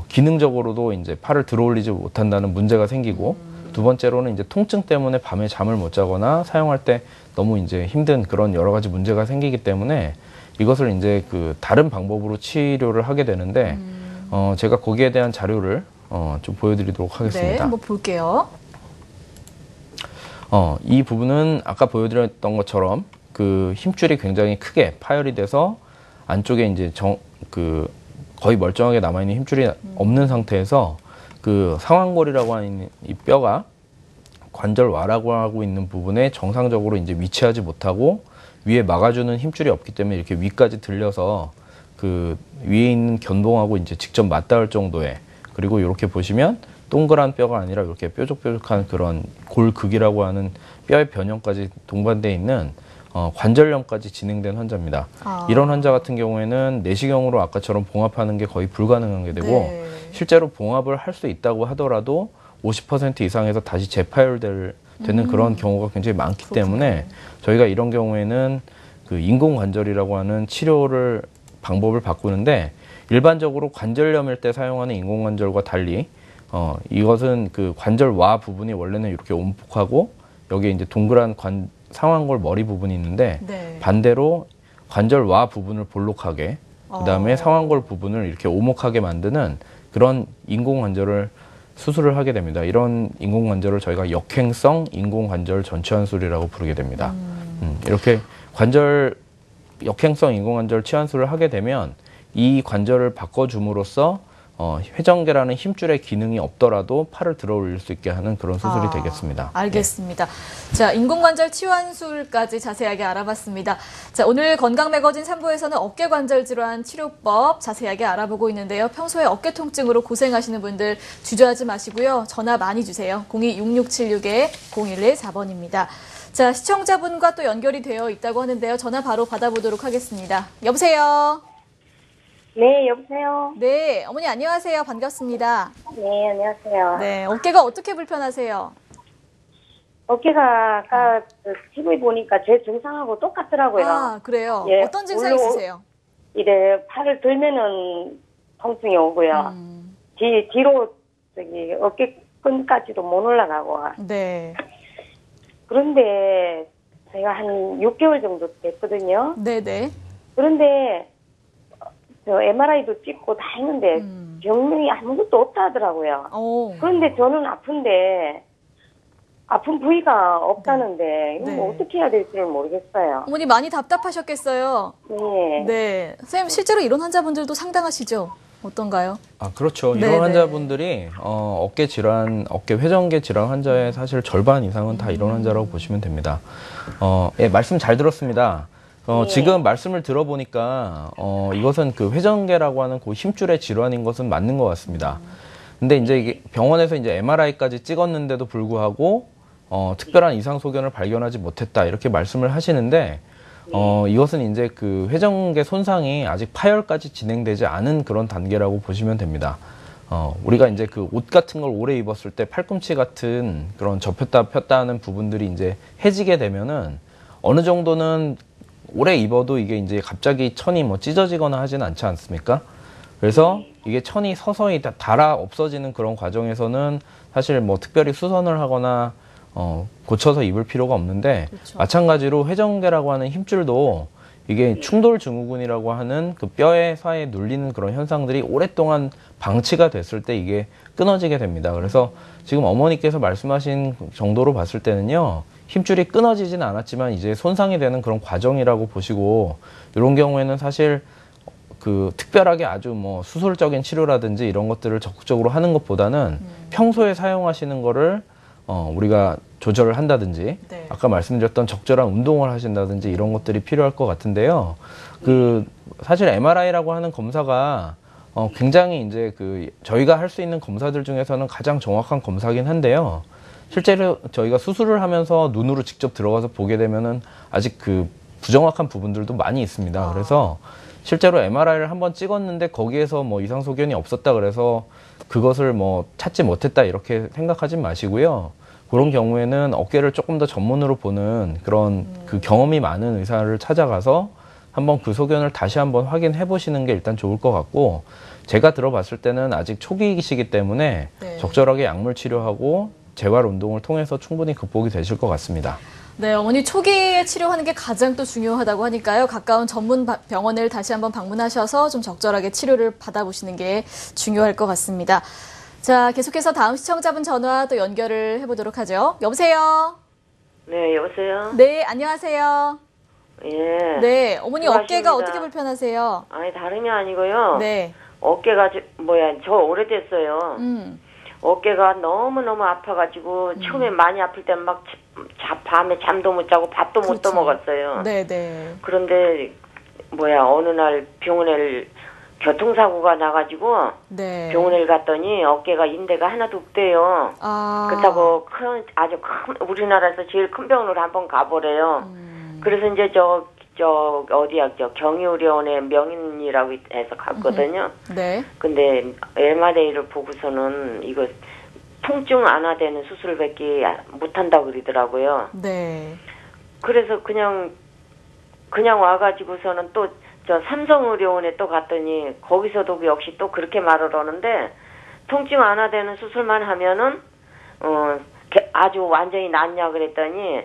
Speaker 2: 기능적으로도 이제 팔을 들어올리지 못한다는 문제가 생기고 두 번째로는 이제 통증 때문에 밤에 잠을 못 자거나 사용할 때 너무 이제 힘든 그런 여러 가지 문제가 생기기 때문에 이것을 이제 그 다른 방법으로 치료를 하게 되는데 제가 거기에 대한 자료를 좀 보여드리도록
Speaker 1: 네,
Speaker 2: 하겠습니다.
Speaker 1: 한번 볼게요.
Speaker 2: 이 부분은 아까 보여드렸던 것처럼 그 힘줄이 굉장히 크게 파열이 돼서 안쪽에 이제 거의 멀쩡하게 남아있는 힘줄이 없는 상태에서 그 상완골이라고 하는 이 뼈가 관절와라고 하고 있는 부분에 정상적으로 이제 위치하지 못하고 위에 막아주는 힘줄이 없기 때문에 이렇게 위까지 들려서 그 위에 있는 견봉하고 이제 직접 맞닿을 정도의, 그리고 이렇게 보시면 동그란 뼈가 아니라 이렇게 뾰족뾰족한 그런 골극이라고 하는 뼈의 변형까지 동반되어 있는 관절염까지 진행된 환자입니다. 이런 환자 같은 경우에는 내시경으로 아까처럼 봉합하는 게 거의 불가능한 게 되고
Speaker 1: 네.
Speaker 2: 실제로 봉합을 할 수 있다고 하더라도 50% 이상에서 다시 재파열되는 그런 경우가 굉장히 많기 때문에 저희가 이런 경우에는 그 인공관절이라고 하는 치료를 방법을 바꾸는데, 일반적으로 관절염일 때 사용하는 인공관절과 달리 이것은 그 관절와 부분이 원래는 이렇게 온폭하고 여기에 이제 동그란 상완골 머리 부분이 있는데
Speaker 1: 네.
Speaker 2: 반대로 관절와 부분을 볼록하게 그다음에 상완골 부분을 이렇게 오목하게 만드는 그런 인공관절을 수술을 하게 됩니다. 이런 인공관절을 저희가 역행성 인공관절 전치환술이라고 부르게 됩니다. 이렇게 역행성 인공관절 치환술을 하게 되면 이 관절을 바꿔줌으로써 회전계라는 힘줄의 기능이 없더라도 팔을 들어 올릴 수 있게 하는 그런 수술이 되겠습니다.
Speaker 1: 알겠습니다. 자, 인공관절 치환술까지 자세하게 알아봤습니다. 자, 오늘 건강매거진 3부에서는 어깨관절 질환 치료법 자세하게 알아보고 있는데요. 평소에 어깨 통증으로 고생하시는 분들 주저하지 마시고요. 전화 많이 주세요. 02-6676-0114번입니다. 자, 시청자분과 또 연결이 되어 있다고 하는데요. 전화 바로 받아보도록 하겠습니다. 여보세요?
Speaker 4: 네, 여보세요?
Speaker 1: 네, 어머니 안녕하세요. 반갑습니다.
Speaker 4: 네, 안녕하세요.
Speaker 1: 네, 어깨가 어떻게 불편하세요?
Speaker 4: 어깨가 아까 TV 보니까 제 증상하고 똑같더라고요.
Speaker 1: 아, 그래요?
Speaker 4: 예,
Speaker 1: 어떤 증상 있으세요?
Speaker 4: 이래 팔을 들면은 통증이 오고요. 뒤로 어깨끈까지도 못 올라가고.
Speaker 1: 네.
Speaker 4: 그런데 제가 한 6개월 정도 됐거든요.
Speaker 1: 네네.
Speaker 4: 그런데 MRI도 찍고 다 했는데 병명이 아무것도 없다 하더라고요.
Speaker 1: 오.
Speaker 4: 그런데 저는 아픈데 아픈 부위가 없다는데 이거
Speaker 1: 네.
Speaker 4: 어떻게 해야 될지를 모르겠어요.
Speaker 1: 어머니 많이 답답하셨겠어요.
Speaker 4: 네.
Speaker 1: 네. 선생님, 실제로 이런 환자분들도 상당하시죠? 어떤가요?
Speaker 2: 아, 그렇죠.
Speaker 1: 네네.
Speaker 2: 이런 환자분들이 어깨 질환, 어깨 회전계 질환 환자의 사실 절반 이상은 다 이런 환자라고 보시면 됩니다. 예, 말씀 잘 들었습니다.
Speaker 4: 네.
Speaker 2: 지금 말씀을 들어보니까 이것은 그 회전계라고 하는 그 힘줄의 질환인 것은 맞는 것 같습니다. 근데 이제 이게 병원에서 이제 MRI까지 찍었는데도 불구하고 특별한 이상 소견을 발견하지 못했다 이렇게 말씀을 하시는데 이것은 이제 그 회전계 손상이 아직 파열까지 진행되지 않은 그런 단계라고 보시면 됩니다. 우리가 이제 그 옷 같은 걸 오래 입었을 때 팔꿈치 같은 그런 접혔다 폈다 하는 부분들이 이제 해지게 되면은 어느 정도는 오래 입어도 이게 이제 갑자기 천이 뭐 찢어지거나 하진 않지 않습니까? 그래서 이게 천이 서서히 다 닳아 없어지는 그런 과정에서는 사실 뭐 특별히 수선을 하거나 고쳐서 입을 필요가 없는데,
Speaker 1: 그렇죠.
Speaker 2: 마찬가지로 회전계라고 하는 힘줄도 이게 충돌 증후군이라고 하는 그 뼈의 사이에 눌리는 그런 현상들이 오랫동안 방치가 됐을 때 이게 끊어지게 됩니다. 그래서 지금 어머니께서 말씀하신 정도로 봤을 때는요, 힘줄이 끊어지지는 않았지만 이제 손상이 되는 그런 과정이라고 보시고, 이런 경우에는 사실 그 특별하게 아주 뭐 수술적인 치료라든지 이런 것들을 적극적으로 하는 것보다는 평소에 사용하시는 거를 우리가 조절을 한다든지,
Speaker 1: 네.
Speaker 2: 아까 말씀드렸던 적절한 운동을 하신다든지 이런 것들이 필요할 것 같은데요. 그 사실 MRI라고 하는 검사가 굉장히 이제 그 저희가 할 수 있는 검사들 중에서는 가장 정확한 검사긴 한데요. 실제로 저희가 수술을 하면서 눈으로 직접 들어가서 보게 되면은 아직 그 부정확한 부분들도 많이 있습니다. 그래서 실제로 MRI를 한번 찍었는데 거기에서 뭐 이상 소견이 없었다 그래서 그것을 뭐 찾지 못했다 이렇게 생각하지 마시고요. 그런 경우에는 어깨를 조금 더 전문으로 보는 그런 그 경험이 많은 의사를 찾아가서 한번 그 소견을 다시 한번 확인해 보시는 게 일단 좋을 것 같고, 제가 들어봤을 때는 아직 초기이시기 때문에
Speaker 1: 네.
Speaker 2: 적절하게 약물 치료하고 재활 운동을 통해서 충분히 극복이 되실 것 같습니다.
Speaker 1: 네, 어머니 초기에 치료하는 게 가장 또 중요하다고 하니까요. 가까운 전문 병원을 다시 한번 방문하셔서 좀 적절하게 치료를 받아보시는 게 중요할 것 같습니다. 자, 계속해서 다음 시청자분 전화 또 연결을 해보도록 하죠. 여보세요?
Speaker 5: 네, 여보세요?
Speaker 1: 네, 안녕하세요.
Speaker 5: 예.
Speaker 1: 네, 어머니
Speaker 5: 수고하십니다.
Speaker 1: 어깨가 어떻게 불편하세요?
Speaker 5: 아니, 다름이 아니고요.
Speaker 1: 네.
Speaker 5: 어깨가, 저 오래됐어요. 어깨가 너무너무 아파가지고, 처음에 많이 아플 땐 막, 밤에 잠도 못 자고 밥도 못
Speaker 1: 그렇죠.
Speaker 5: 먹었어요.
Speaker 1: 네.
Speaker 5: 그런데, 어느 날 병원에 교통사고가 나가지고,
Speaker 1: 네.
Speaker 5: 병원에 갔더니 어깨가 인대가 하나도 없대요.
Speaker 1: 아.
Speaker 5: 그렇다고 아주 큰, 우리나라에서 제일 큰 병원으로 한번 가보래요. 그래서 이제 경희의료원의 명인이라고 해서 갔거든요.
Speaker 1: 네.
Speaker 5: 근데 MRI를 보고서는 이거 통증 완화되는 수술밖에 못한다고 그러더라고요.
Speaker 1: 네.
Speaker 5: 그래서 그냥 와가지고서는 또 삼성의료원에 또 갔더니 거기서도 역시 또 그렇게 말을 하는데, 통증 완화되는 수술만 하면은 아주 완전히 낫냐 그랬더니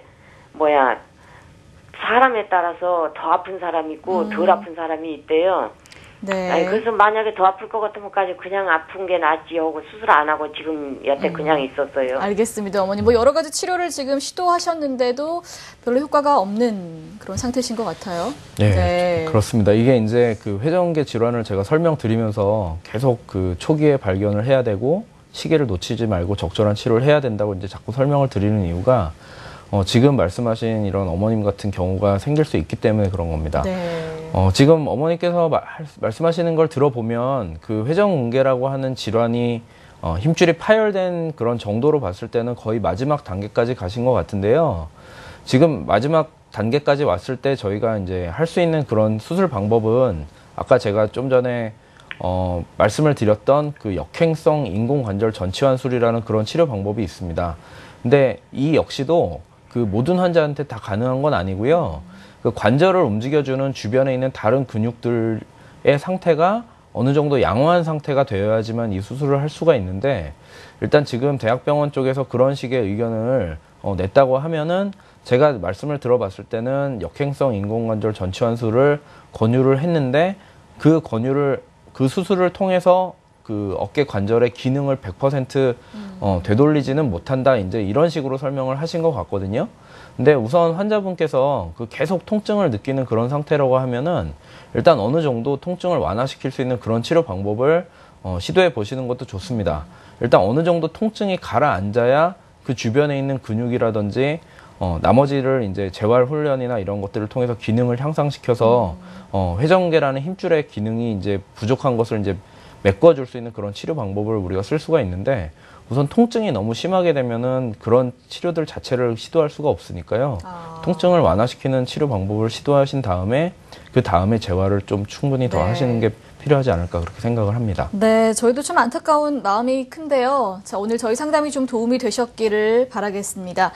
Speaker 5: 사람에 따라서 더 아픈 사람이 있고 덜 아픈 사람이 있대요.
Speaker 1: 네.
Speaker 5: 아니, 그래서 만약에 더 아플 것 같으면까지 그냥 아픈 게 낫지 하고 수술 안 하고 지금 여태 그냥 있었어요.
Speaker 1: 알겠습니다, 어머니. 뭐 여러 가지 치료를 지금 시도하셨는데도 별로 효과가 없는 그런 상태신 것 같아요.
Speaker 2: 네, 그렇습니다. 이게 이제 그 회전근개 질환을 제가 설명드리면서 계속 그 초기에 발견을 해야 되고 시기를 놓치지 말고 적절한 치료를 해야 된다고 이제 자꾸 설명을 드리는 이유가 지금 말씀하신 이런 어머님 같은 경우가 생길 수 있기 때문에 그런 겁니다.
Speaker 1: 네.
Speaker 2: 지금 어머니께서 말씀하시는 걸 들어보면 그 회전근개라고 하는 질환이 힘줄이 파열된 그런 정도로 봤을 때는 거의 마지막 단계까지 가신 것 같은데요. 지금 마지막 단계까지 왔을 때 저희가 이제 할 수 있는 그런 수술 방법은 아까 제가 좀 전에 말씀을 드렸던 그 역행성 인공관절 전치환술이라는 그런 치료 방법이 있습니다. 근데 이 역시도 그 모든 환자한테 다 가능한 건 아니고요. 그 관절을 움직여주는 주변에 있는 다른 근육들의 상태가 어느 정도 양호한 상태가 되어야지만 이 수술을 할 수가 있는데, 일단 지금 대학병원 쪽에서 그런 식의 의견을 냈다고 하면은 제가 말씀을 들어봤을 때는 역행성 인공관절 전치환술을 권유를 했는데, 그 수술을 통해서 그 어깨 관절의 기능을 100% 되돌리지는 못한다, 이제 이런 식으로 설명을 하신 것 같거든요. 근데 우선 환자분께서 그 계속 통증을 느끼는 그런 상태라고 하면은 일단 어느 정도 통증을 완화시킬 수 있는 그런 치료 방법을 시도해 보시는 것도 좋습니다. 일단 어느 정도 통증이 가라앉아야 그 주변에 있는 근육이라든지 나머지를 이제 재활 훈련이나 이런 것들을 통해서 기능을 향상시켜서 회전근개라는 힘줄의 기능이 이제 부족한 것을 이제 메꿔줄 수 있는 그런 치료 방법을 우리가 쓸 수가 있는데, 우선 통증이 너무 심하게 되면은 그런 치료들 자체를 시도할 수가 없으니까요. 통증을 완화시키는 치료 방법을 시도하신 다음에 그 다음에 재활을 좀 충분히 더 하시는 게 필요하지 않을까 그렇게 생각을 합니다.
Speaker 1: 네, 저희도 좀 안타까운 마음이 큰데요. 자, 오늘 저희 상담이 좀 도움이 되셨기를 바라겠습니다.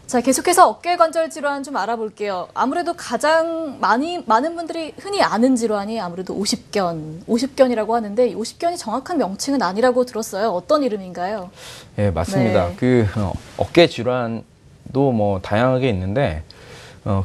Speaker 1: 자, 계속해서 어깨 관절 질환 좀 알아볼게요. 아무래도 가장 많은 분들이 흔히 아는 질환이 아무래도 오십견이라고 하는데, 이 오십견이 정확한 명칭은 아니라고 들었어요. 어떤 이름인가요?
Speaker 2: 네, 맞습니다.
Speaker 1: 네.
Speaker 2: 그 어깨 질환도 뭐 다양하게 있는데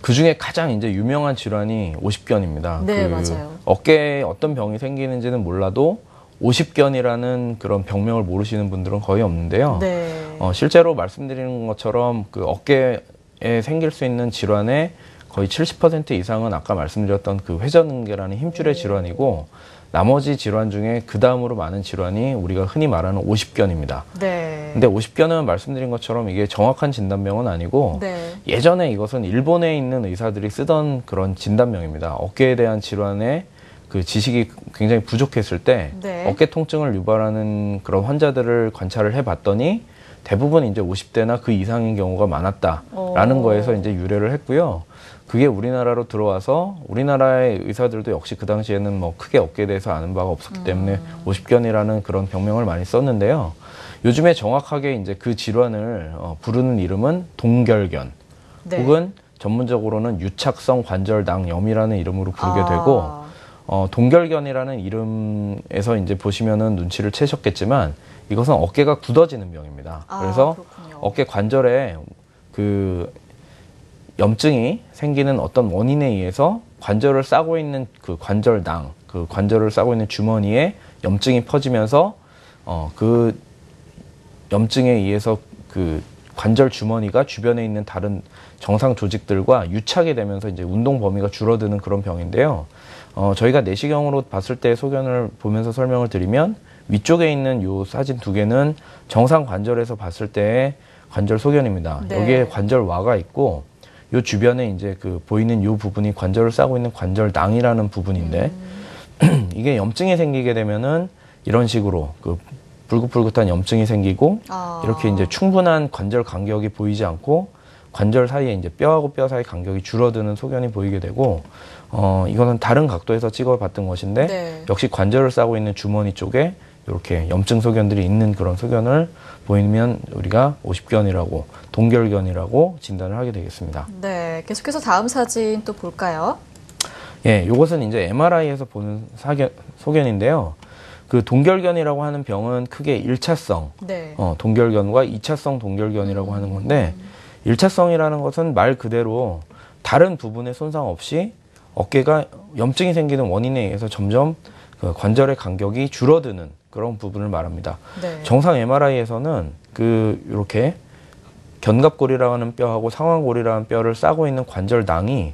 Speaker 2: 그 중에 가장 이제 유명한 질환이 오십견입니다.
Speaker 1: 네,
Speaker 2: 그
Speaker 1: 맞아요.
Speaker 2: 어깨에 어떤 병이 생기는지는 몰라도 오십견이라는 그런 병명을 모르시는 분들은 거의 없는데요.
Speaker 1: 네.
Speaker 2: 실제로 말씀드리는 것처럼 그 어깨 생길 수 있는 질환의 거의 70% 이상은 아까 말씀드렸던 그 회전근개라는 힘줄의 질환이고 나머지 질환 중에 그 다음으로 많은 질환이 우리가 흔히 말하는 오십견입니다.
Speaker 1: 네.
Speaker 2: 근데 오십견은 말씀드린 것처럼 이게 정확한 진단명은 아니고
Speaker 1: 네.
Speaker 2: 예전에 이것은 일본에 있는 의사들이 쓰던 그런 진단명입니다. 어깨에 대한 질환의 그 지식이 굉장히 부족했을 때
Speaker 1: 네.
Speaker 2: 어깨 통증을 유발하는 그런 환자들을 관찰을 해봤더니 대부분 이제 50대나 그 이상인 경우가 많았다라는 거에서 이제 유래를 했고요. 그게 우리나라로 들어와서 우리나라의 의사들도 역시 그 당시에는 뭐 크게 어깨에 대해서 아는 바가 없었기 때문에 오십견이라는 그런 병명을 많이 썼는데요. 요즘에 정확하게 이제 그 질환을 부르는 이름은 동결견
Speaker 1: 네.
Speaker 2: 혹은 전문적으로는 유착성 관절낭염이라는 이름으로 부르게 되고 동결견이라는 이름에서 이제 보시면은 눈치를 채셨겠지만 이것은 어깨가 굳어지는 병입니다. 그래서
Speaker 1: 그렇군요.
Speaker 2: 어깨 관절에 그 염증이 생기는 어떤 원인에 의해서 관절을 싸고 있는 그 관절낭, 그 관절을 싸고 있는 주머니에 염증이 퍼지면서 그 염증에 의해서 그 관절 주머니가 주변에 있는 다른 정상 조직들과 유착이 되면서 이제 운동 범위가 줄어드는 그런 병인데요. 저희가 내시경으로 봤을 때 소견을 보면서 설명을 드리면 위쪽에 있는 요 사진 두 개는 정상 관절에서 봤을 때의 관절 소견입니다.
Speaker 1: 네.
Speaker 2: 여기에 관절와가 있고 요 주변에 이제 그 보이는 요 부분이 관절을 싸고 있는 관절낭이라는 부분인데 이게 염증이 생기게 되면은 이런 식으로 그 불긋불긋한 염증이 생기고 이렇게 이제 충분한 관절 간격이 보이지 않고 관절 사이에 이제 뼈하고 뼈 사이 간격이 줄어드는 소견이 보이게 되고 이거는 다른 각도에서 찍어봤던 것인데
Speaker 1: 네.
Speaker 2: 역시 관절을 싸고 있는 주머니 쪽에 이렇게 염증 소견들이 있는 그런 소견을 보이면 우리가 오십견이라고 동결견이라고 진단을 하게 되겠습니다.
Speaker 1: 네. 계속해서 다음 사진 또 볼까요?
Speaker 2: 예, 이것은 이제 MRI에서 보는 소견인데요. 그 동결견이라고 하는 병은 크게 1차성
Speaker 1: 네.
Speaker 2: 동결견과 2차성 동결견이라고 하는 건데 1차성이라는 것은 말 그대로 다른 부분의 손상 없이 어깨가 염증이 생기는 원인에 의해서 점점 그 관절의 간격이 줄어드는 그런 부분을 말합니다.
Speaker 1: 네.
Speaker 2: 정상 MRI에서는 그 이렇게 견갑골이라고 하는 뼈하고 상완골이라는 뼈를 싸고 있는 관절낭이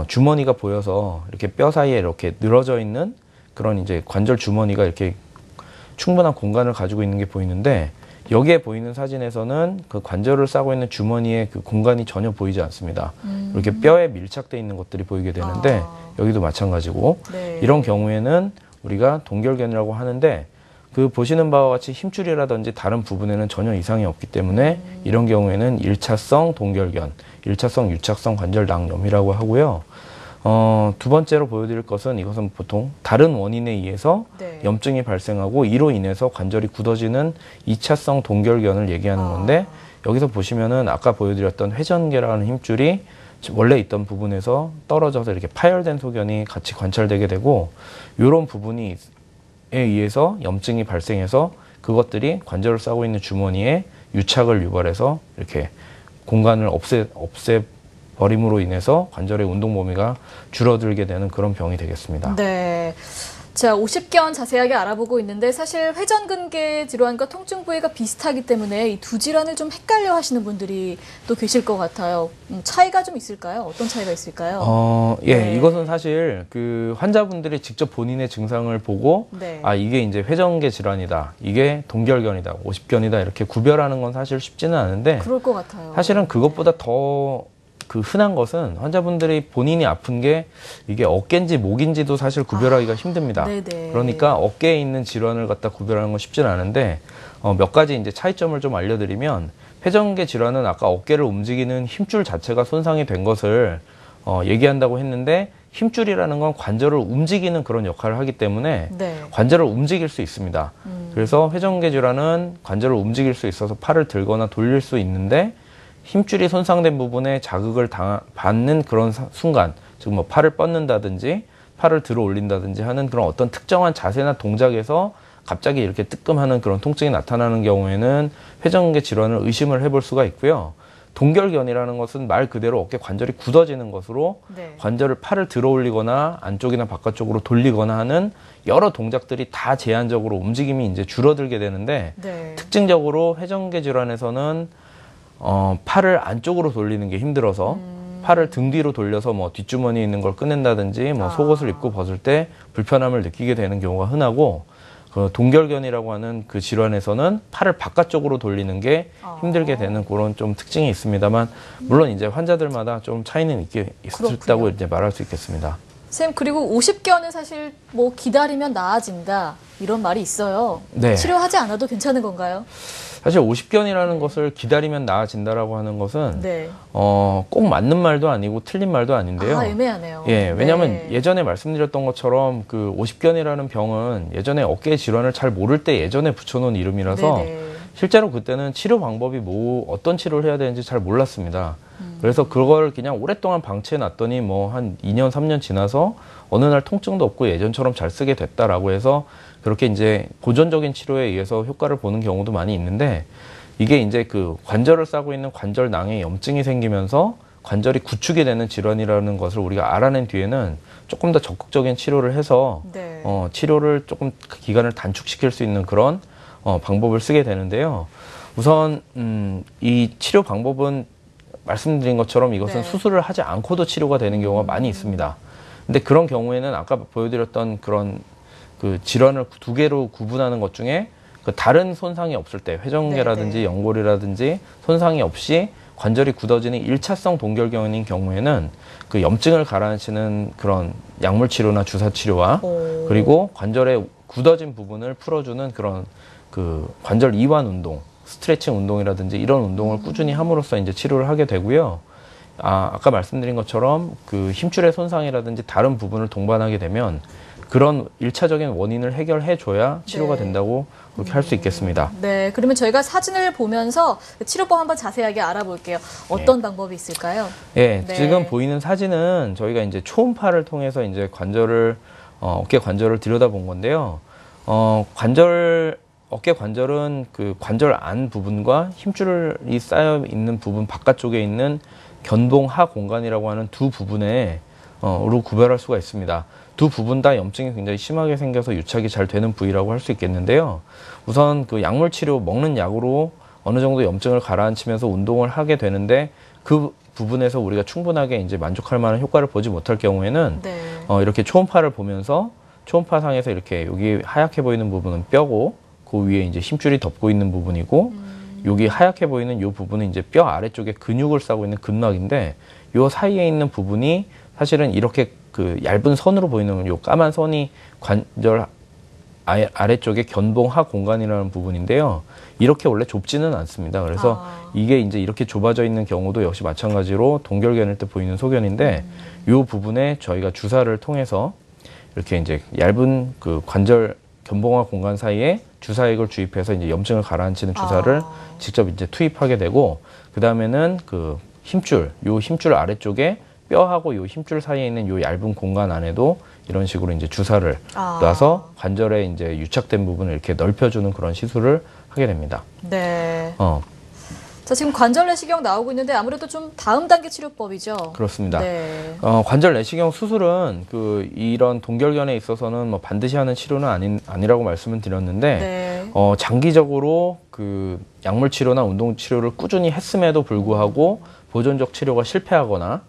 Speaker 2: 주머니가 보여서 이렇게 뼈 사이에 이렇게 늘어져 있는 그런 이제 관절 주머니가 이렇게 충분한 공간을 가지고 있는 게 보이는데 여기에 보이는 사진에서는 그 관절을 싸고 있는 주머니에 그 공간이 전혀 보이지 않습니다. 이렇게 뼈에 밀착되어 있는 것들이 보이게 되는데 여기도 마찬가지고
Speaker 1: 네.
Speaker 2: 이런 경우에는 우리가 동결견이라고 하는데 그 보시는 바와 같이 힘줄이라든지 다른 부분에는 전혀 이상이 없기 때문에 이런 경우에는 1차성 동결견, 1차성 유착성 관절낭염이라고 하고요. 두 번째로 보여드릴 것은 이것은 보통 다른 원인에 의해서
Speaker 1: 네.
Speaker 2: 염증이 발생하고 이로 인해서 관절이 굳어지는 2차성 동결견을 얘기하는 건데 여기서 보시면은 아까 보여드렸던 회전계라는 힘줄이 원래 있던 부분에서 떨어져서 이렇게 파열된 소견이 같이 관찰되게 되고 이런 부분에 의해서 염증이 발생해서 그것들이 관절을 싸고 있는 주머니에 유착을 유발해서 이렇게 공간을 없애버림으로 인해서 관절의 운동 범위가 줄어들게 되는 그런 병이 되겠습니다.
Speaker 1: 네. 자, 오십견 자세하게 알아보고 있는데 사실 회전근개 질환과 통증 부위가 비슷하기 때문에 이 두 질환을 좀 헷갈려 하시는 분들이 또 계실 것 같아요. 차이가 좀 있을까요? 어떤 차이가 있을까요?
Speaker 2: 예,
Speaker 1: 네.
Speaker 2: 이것은 사실 그 환자분들이 직접 본인의 증상을 보고
Speaker 1: 네.
Speaker 2: 이게 이제 회전계 질환이다, 이게 동결견이다, 오십견이다 이렇게 구별하는 건 사실 쉽지는 않은데
Speaker 1: 그럴 것 같아요.
Speaker 2: 사실은 그것보다 더 그 흔한 것은 환자분들이 본인이 아픈 게 이게 어깨인지 목인지도 사실 구별하기가 힘듭니다.
Speaker 1: 네네.
Speaker 2: 그러니까 어깨에 있는 질환을 갖다 구별하는 건 쉽지는 않은데 몇 가지 이제 차이점을 좀 알려드리면 회전계 질환은 아까 어깨를 움직이는 힘줄 자체가 손상이 된 것을 얘기한다고 했는데 힘줄이라는 건 관절을 움직이는 그런 역할을 하기 때문에
Speaker 1: 네.
Speaker 2: 관절을 움직일 수 있습니다. 그래서 회전계 질환은 관절을 움직일 수 있어서 팔을 들거나 돌릴 수 있는데 힘줄이 손상된 부분에 자극을 받는 그런 순간, 즉 뭐 팔을 뻗는다든지 팔을 들어 올린다든지 하는 그런 어떤 특정한 자세나 동작에서 갑자기 이렇게 뜨끔하는 그런 통증이 나타나는 경우에는 회전계 질환을 의심을 해볼 수가 있고요. 동결견이라는 것은 말 그대로 어깨 관절이 굳어지는 것으로
Speaker 1: 네.
Speaker 2: 관절을 팔을 들어 올리거나 안쪽이나 바깥쪽으로 돌리거나 하는 여러 동작들이 다 제한적으로 움직임이 이제 줄어들게 되는데
Speaker 1: 네.
Speaker 2: 특징적으로 회전계 질환에서는 팔을 안쪽으로 돌리는 게 힘들어서 팔을 등 뒤로 돌려서 뭐 뒷주머니에 있는 걸 꺼낸다든지 뭐 속옷을 입고 벗을 때 불편함을 느끼게 되는 경우가 흔하고, 그 동결견이라고 하는 그 질환에서는 팔을 바깥쪽으로 돌리는 게 힘들게 되는 그런 좀 특징이 있습니다만, 물론 이제 환자들마다 좀 차이는 있다고 이제 말할 수 있겠습니다.
Speaker 1: 선생님, 그리고 50견은 사실 뭐 기다리면 나아진다 이런 말이 있어요.
Speaker 2: 네.
Speaker 1: 치료하지 않아도 괜찮은 건가요?
Speaker 2: 사실 50견이라는 것을 기다리면 나아진다라고 하는 것은
Speaker 1: 네.
Speaker 2: 꼭 맞는 말도 아니고 틀린 말도 아닌데요.
Speaker 1: 애매하네요.
Speaker 2: 예, 왜냐하면
Speaker 1: 네.
Speaker 2: 예전에 말씀드렸던 것처럼 그 50견이라는 병은 예전에 어깨 질환을 잘 모를 때 예전에 붙여놓은 이름이라서
Speaker 1: 네네.
Speaker 2: 실제로 그때는 치료 방법이 어떤 치료를 해야 되는지 잘 몰랐습니다. 그래서 그걸 그냥 오랫동안 방치해 놨더니 뭐 한 2년, 3년 지나서 어느 날 통증도 없고 예전처럼 잘 쓰게 됐다라고 해서 그렇게 이제 보존적인 치료에 의해서 효과를 보는 경우도 많이 있는데, 이게 이제 그 관절을 싸고 있는 관절낭에 염증이 생기면서 관절이 구축이 되는 질환이라는 것을 우리가 알아낸 뒤에는 조금 더 적극적인 치료를 해서
Speaker 1: 네.
Speaker 2: 치료를 조금 기간을 단축시킬 수 있는 그런 방법을 쓰게 되는데요. 우선 이 치료 방법은 말씀드린 것처럼 이것은
Speaker 1: 네.
Speaker 2: 수술을 하지 않고도 치료가 되는 경우가 많이 있습니다. 근데 그런 경우에는 아까 보여드렸던 그런 그 질환을 두 개로 구분하는 것 중에 그 다른 손상이 없을 때, 회전계라든지
Speaker 1: 네, 네.
Speaker 2: 연골이라든지 손상이 없이 관절이 굳어지는 1차성 동결견인 경우에는 그 염증을 가라앉히는 그런 약물 치료나 주사 치료와 그리고 관절의 굳어진 부분을 풀어주는 그런 그 관절 이완 운동, 스트레칭 운동이라든지 이런 운동을 꾸준히 함으로써 이제 치료를 하게 되고요. 아까 말씀드린 것처럼 그 힘줄의 손상이라든지 다른 부분을 동반하게 되면 그런 1차적인 원인을 해결해 줘야 치료가
Speaker 1: 네.
Speaker 2: 된다고 그렇게 할 수 있겠습니다.
Speaker 1: 네, 그러면 저희가 사진을 보면서 치료법 한번 자세하게 알아볼게요. 어떤 방법이 있을까요?
Speaker 2: 예,
Speaker 1: 네.
Speaker 2: 지금 보이는 사진은 저희가 이제 초음파를 통해서 이제 관절을 어깨 관절을 들여다본 건데요. 어깨 관절은 그 관절 안 부분과 힘줄이 쌓여 있는 부분 바깥쪽에 있는 견봉하 공간이라고 하는 두 부분에 로 구별할 수가 있습니다. 두 부분 다 염증이 굉장히 심하게 생겨서 유착이 잘 되는 부위라고 할 수 있겠는데요. 우선 그 약물 치료, 먹는 약으로 어느 정도 염증을 가라앉히면서 운동을 하게 되는데 그 부분에서 우리가 충분하게 이제 만족할 만한 효과를 보지 못할 경우에는
Speaker 1: 네.
Speaker 2: 이렇게 초음파를 보면서 초음파상에서 이렇게 여기 하얗게 보이는 부분은 뼈고 그 위에 이제 힘줄이 덮고 있는 부분이고 여기 하얗게 보이는 이 부분은 이제 뼈 아래쪽에 근육을 싸고 있는 근막인데 이 사이에 있는 부분이 사실은 이렇게 그 얇은 선으로 보이는 요 까만 선이 관절 아래쪽에 견봉하 공간이라는 부분인데요. 이렇게 원래 좁지는 않습니다. 그래서 이게 이제 이렇게 좁아져 있는 경우도 역시 마찬가지로 동결견일 때 보이는 소견인데 요 부분에 저희가 주사를 통해서 이렇게 이제 얇은 그 관절 견봉하 공간 사이에 주사액을 주입해서 이제 염증을 가라앉히는 주사를 직접 이제 투입하게 되고, 그 다음에는 그 힘줄, 요 힘줄 아래쪽에 뼈하고 요 힘줄 사이에 있는 요 얇은 공간 안에도 이런 식으로 이제 주사를 놔서 관절에 이제 유착된 부분을 이렇게 넓혀주는 그런 시술을 하게 됩니다.
Speaker 1: 네. 자, 지금 관절 내시경 나오고 있는데 아무래도 좀 다음 단계 치료법이죠.
Speaker 2: 그렇습니다.
Speaker 1: 네.
Speaker 2: 관절 내시경 수술은 그 이런 동결견에 있어서는 뭐 반드시 하는 치료는 아니라고 말씀을 드렸는데
Speaker 1: 네.
Speaker 2: 장기적으로 그 약물 치료나 운동 치료를 꾸준히 했음에도 불구하고 보존적 치료가 실패하거나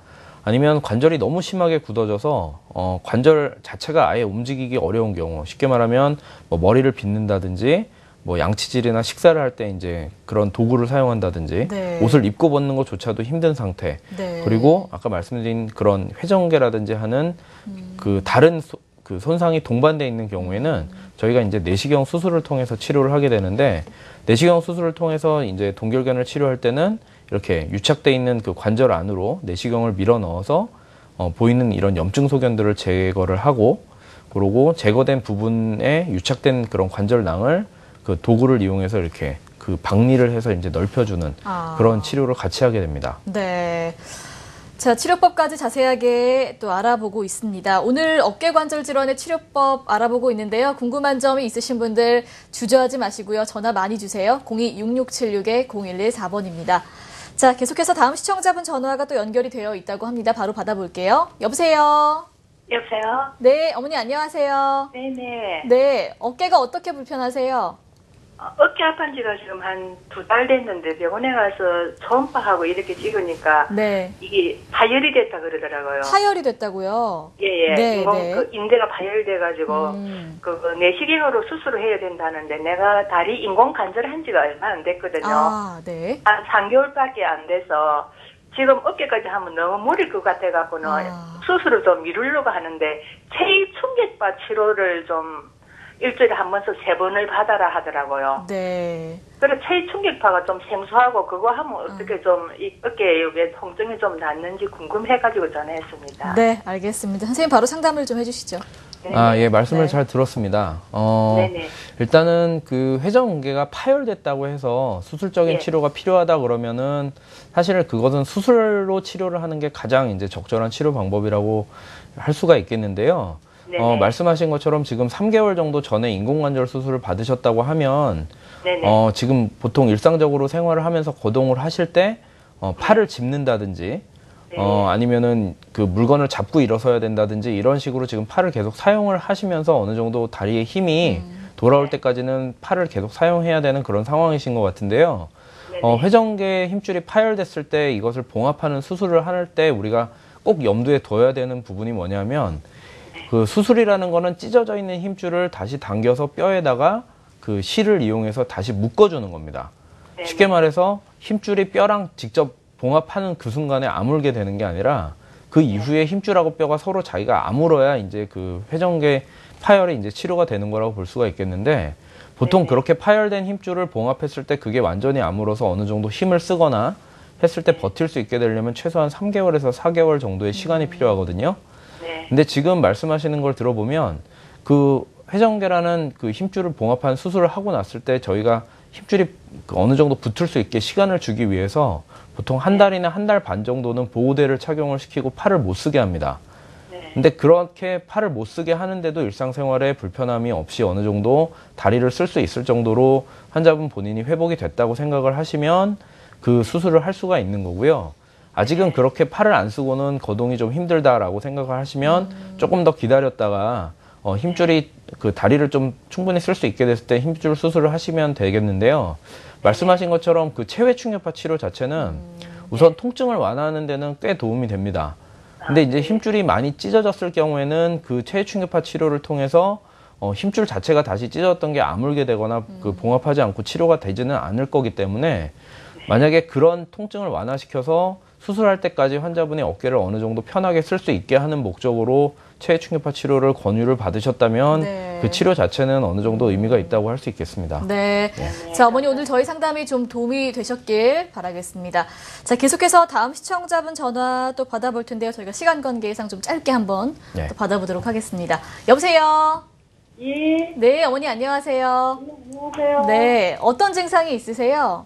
Speaker 2: 아니면 관절이 너무 심하게 굳어져서 관절 자체가 아예 움직이기 어려운 경우, 쉽게 말하면 뭐 머리를 빗는다든지 뭐 양치질이나 식사를 할 때 이제 그런 도구를 사용한다든지
Speaker 1: 네.
Speaker 2: 옷을 입고 벗는 것조차도 힘든 상태.
Speaker 1: 네.
Speaker 2: 그리고 아까 말씀드린 그런 회전계라든지 하는 그 다른 그 손상이 동반되어 있는 경우에는 저희가 이제 내시경 수술을 통해서 치료를 하게 되는데, 내시경 수술을 통해서 이제 동결견을 치료할 때는 이렇게 유착돼 있는 그 관절 안으로 내시경을 밀어 넣어서 보이는 이런 염증 소견들을 제거를 하고, 그러고 제거된 부분에 유착된 그런 관절낭을 그 도구를 이용해서 이렇게 그 박리를 해서 이제 넓혀주는 그런 치료를 같이 하게 됩니다.
Speaker 1: 네. 자, 치료법까지 자세하게 또 알아보고 있습니다. 오늘 어깨 관절 질환의 치료법 알아보고 있는데요. 궁금한 점이 있으신 분들 주저하지 마시고요. 전화 많이 주세요. 02-6676-0114번입니다. 자, 계속해서 다음 시청자분 전화가 또 연결이 되어 있다고 합니다. 바로 받아볼게요. 여보세요?
Speaker 4: 여보세요?
Speaker 1: 네, 어머니 안녕하세요.
Speaker 4: 네네.
Speaker 1: 네, 어깨가 어떻게 불편하세요?
Speaker 6: 어깨 아픈 지가 지금 한 2달 됐는데 병원에 가서 초음파하고 이렇게 찍으니까
Speaker 1: 네.
Speaker 6: 이게 파열이 됐다 그러더라고요.
Speaker 1: 파열이 됐다고요?
Speaker 6: 예.
Speaker 1: 네,
Speaker 6: 인공
Speaker 1: 네.
Speaker 6: 그 인대가 파열돼가지고 그 내시경으로 수술을 해야 된다는데 내가 다리 인공 관절한 지가 얼마 안 됐거든요.
Speaker 1: 아, 네.
Speaker 6: 한 3개월밖에 안 돼서 지금 어깨까지 하면 너무 무릴 것 같아갖고는 수술을 좀 미루려고 하는데 체위 충격파 치료를 좀 일주일에 한 번씩 3번을 받아라 하더라고요.
Speaker 1: 네.
Speaker 6: 그래서 체위 충격파가 좀 생소하고 그거 하면 어떻게 좀 이 어깨에 왜 통증이 좀 낫는지 궁금해가지고 전화했습니다.
Speaker 1: 네, 알겠습니다. 선생님 바로 상담을 좀 해주시죠.
Speaker 2: 예, 말씀을
Speaker 1: 네.
Speaker 2: 잘 들었습니다.
Speaker 6: 네네.
Speaker 2: 일단은 그 회전근개가 파열됐다고 해서 수술적인
Speaker 6: 예.
Speaker 2: 치료가 필요하다 그러면은 사실 그것은 수술로 치료를 하는 게 가장 이제 적절한 치료 방법이라고 할 수가 있겠는데요.
Speaker 6: 네네.
Speaker 2: 말씀하신 것처럼 지금 3개월 정도 전에 인공관절 수술을 받으셨다고 하면
Speaker 6: 네네.
Speaker 2: 지금 보통 일상적으로 생활을 하면서 거동을 하실 때 팔을 짚는다든지 아니면은 그 물건을 잡고 일어서야 된다든지 이런 식으로 지금 팔을 계속 사용을 하시면서 어느 정도 다리의 힘이 돌아올 때까지는 팔을 계속 사용해야 되는 그런 상황이신 것 같은데요. 회전근개 힘줄이 파열됐을 때 이것을 봉합하는 수술을 할 때 우리가 꼭 염두에 둬야 되는 부분이 뭐냐면 그 수술이라는 거는 찢어져 있는 힘줄을 다시 당겨서 뼈에다가 그 실을 이용해서 다시 묶어주는 겁니다. 쉽게 말해서 힘줄이 뼈랑 직접 봉합하는 그 순간에 아물게 되는 게 아니라 그 이후에 힘줄하고 뼈가 서로 자기가 아물어야 이제 그 회전근개 파열이 이제 치료가 되는 거라고 볼 수가 있겠는데 보통 그렇게 파열된 힘줄을 봉합했을 때 그게 완전히 아물어서 어느 정도 힘을 쓰거나 했을 때 버틸 수 있게 되려면 최소한 3개월에서 4개월 정도의 시간이 필요하거든요. 근데 지금 말씀하시는 걸 들어보면 그 회전근개라는 그 힘줄을 봉합한 수술을 하고 났을 때 저희가 힘줄이 어느 정도 붙을 수 있게 시간을 주기 위해서 보통 한 달이나 한 달 반 정도는 보호대를 착용을 시키고 팔을 못 쓰게 합니다. 근데 그렇게 팔을 못 쓰게 하는데도 일상생활에 불편함이 없이 어느 정도 다리를 쓸 수 있을 정도로 환자분 본인이 회복이 됐다고 생각을 하시면 그 수술을 할 수가 있는 거고요. 아직은 그렇게 팔을 안 쓰고는 거동이 좀 힘들다라고 생각을 하시면 조금 더 기다렸다가 힘줄이 그 다리를 좀 충분히 쓸 수 있게 됐을 때 힘줄 수술을 하시면 되겠는데요. 말씀하신 것처럼 그 체외 충격파 치료 자체는 우선 통증을 완화하는 데는 꽤 도움이 됩니다. 근데 이제 힘줄이 많이 찢어졌을 경우에는 그 체외 충격파 치료를 통해서 힘줄 자체가 다시 찢어졌던 게 아물게 되거나 그 봉합하지 않고 치료가 되지는 않을 거기 때문에 만약에 그런 통증을 완화시켜서 수술할 때까지 환자분의 어깨를 어느 정도 편하게 쓸 수 있게 하는 목적으로 체외 충격파 치료를 권유를 받으셨다면
Speaker 1: 네.
Speaker 2: 그 치료 자체는 어느 정도 의미가 있다고 할 수 있겠습니다.
Speaker 1: 네. 자, 어머니 오늘 저희 상담이 좀 도움이 되셨길 바라겠습니다. 자, 계속해서 다음 시청자분 전화 또 받아볼 텐데요. 저희가 시간 관계상 좀 짧게 한번 또 받아보도록 하겠습니다. 여보세요?
Speaker 7: 예.
Speaker 1: 네, 어머니 안녕하세요.
Speaker 7: 안녕하세요.
Speaker 1: 네, 어떤 증상이 있으세요?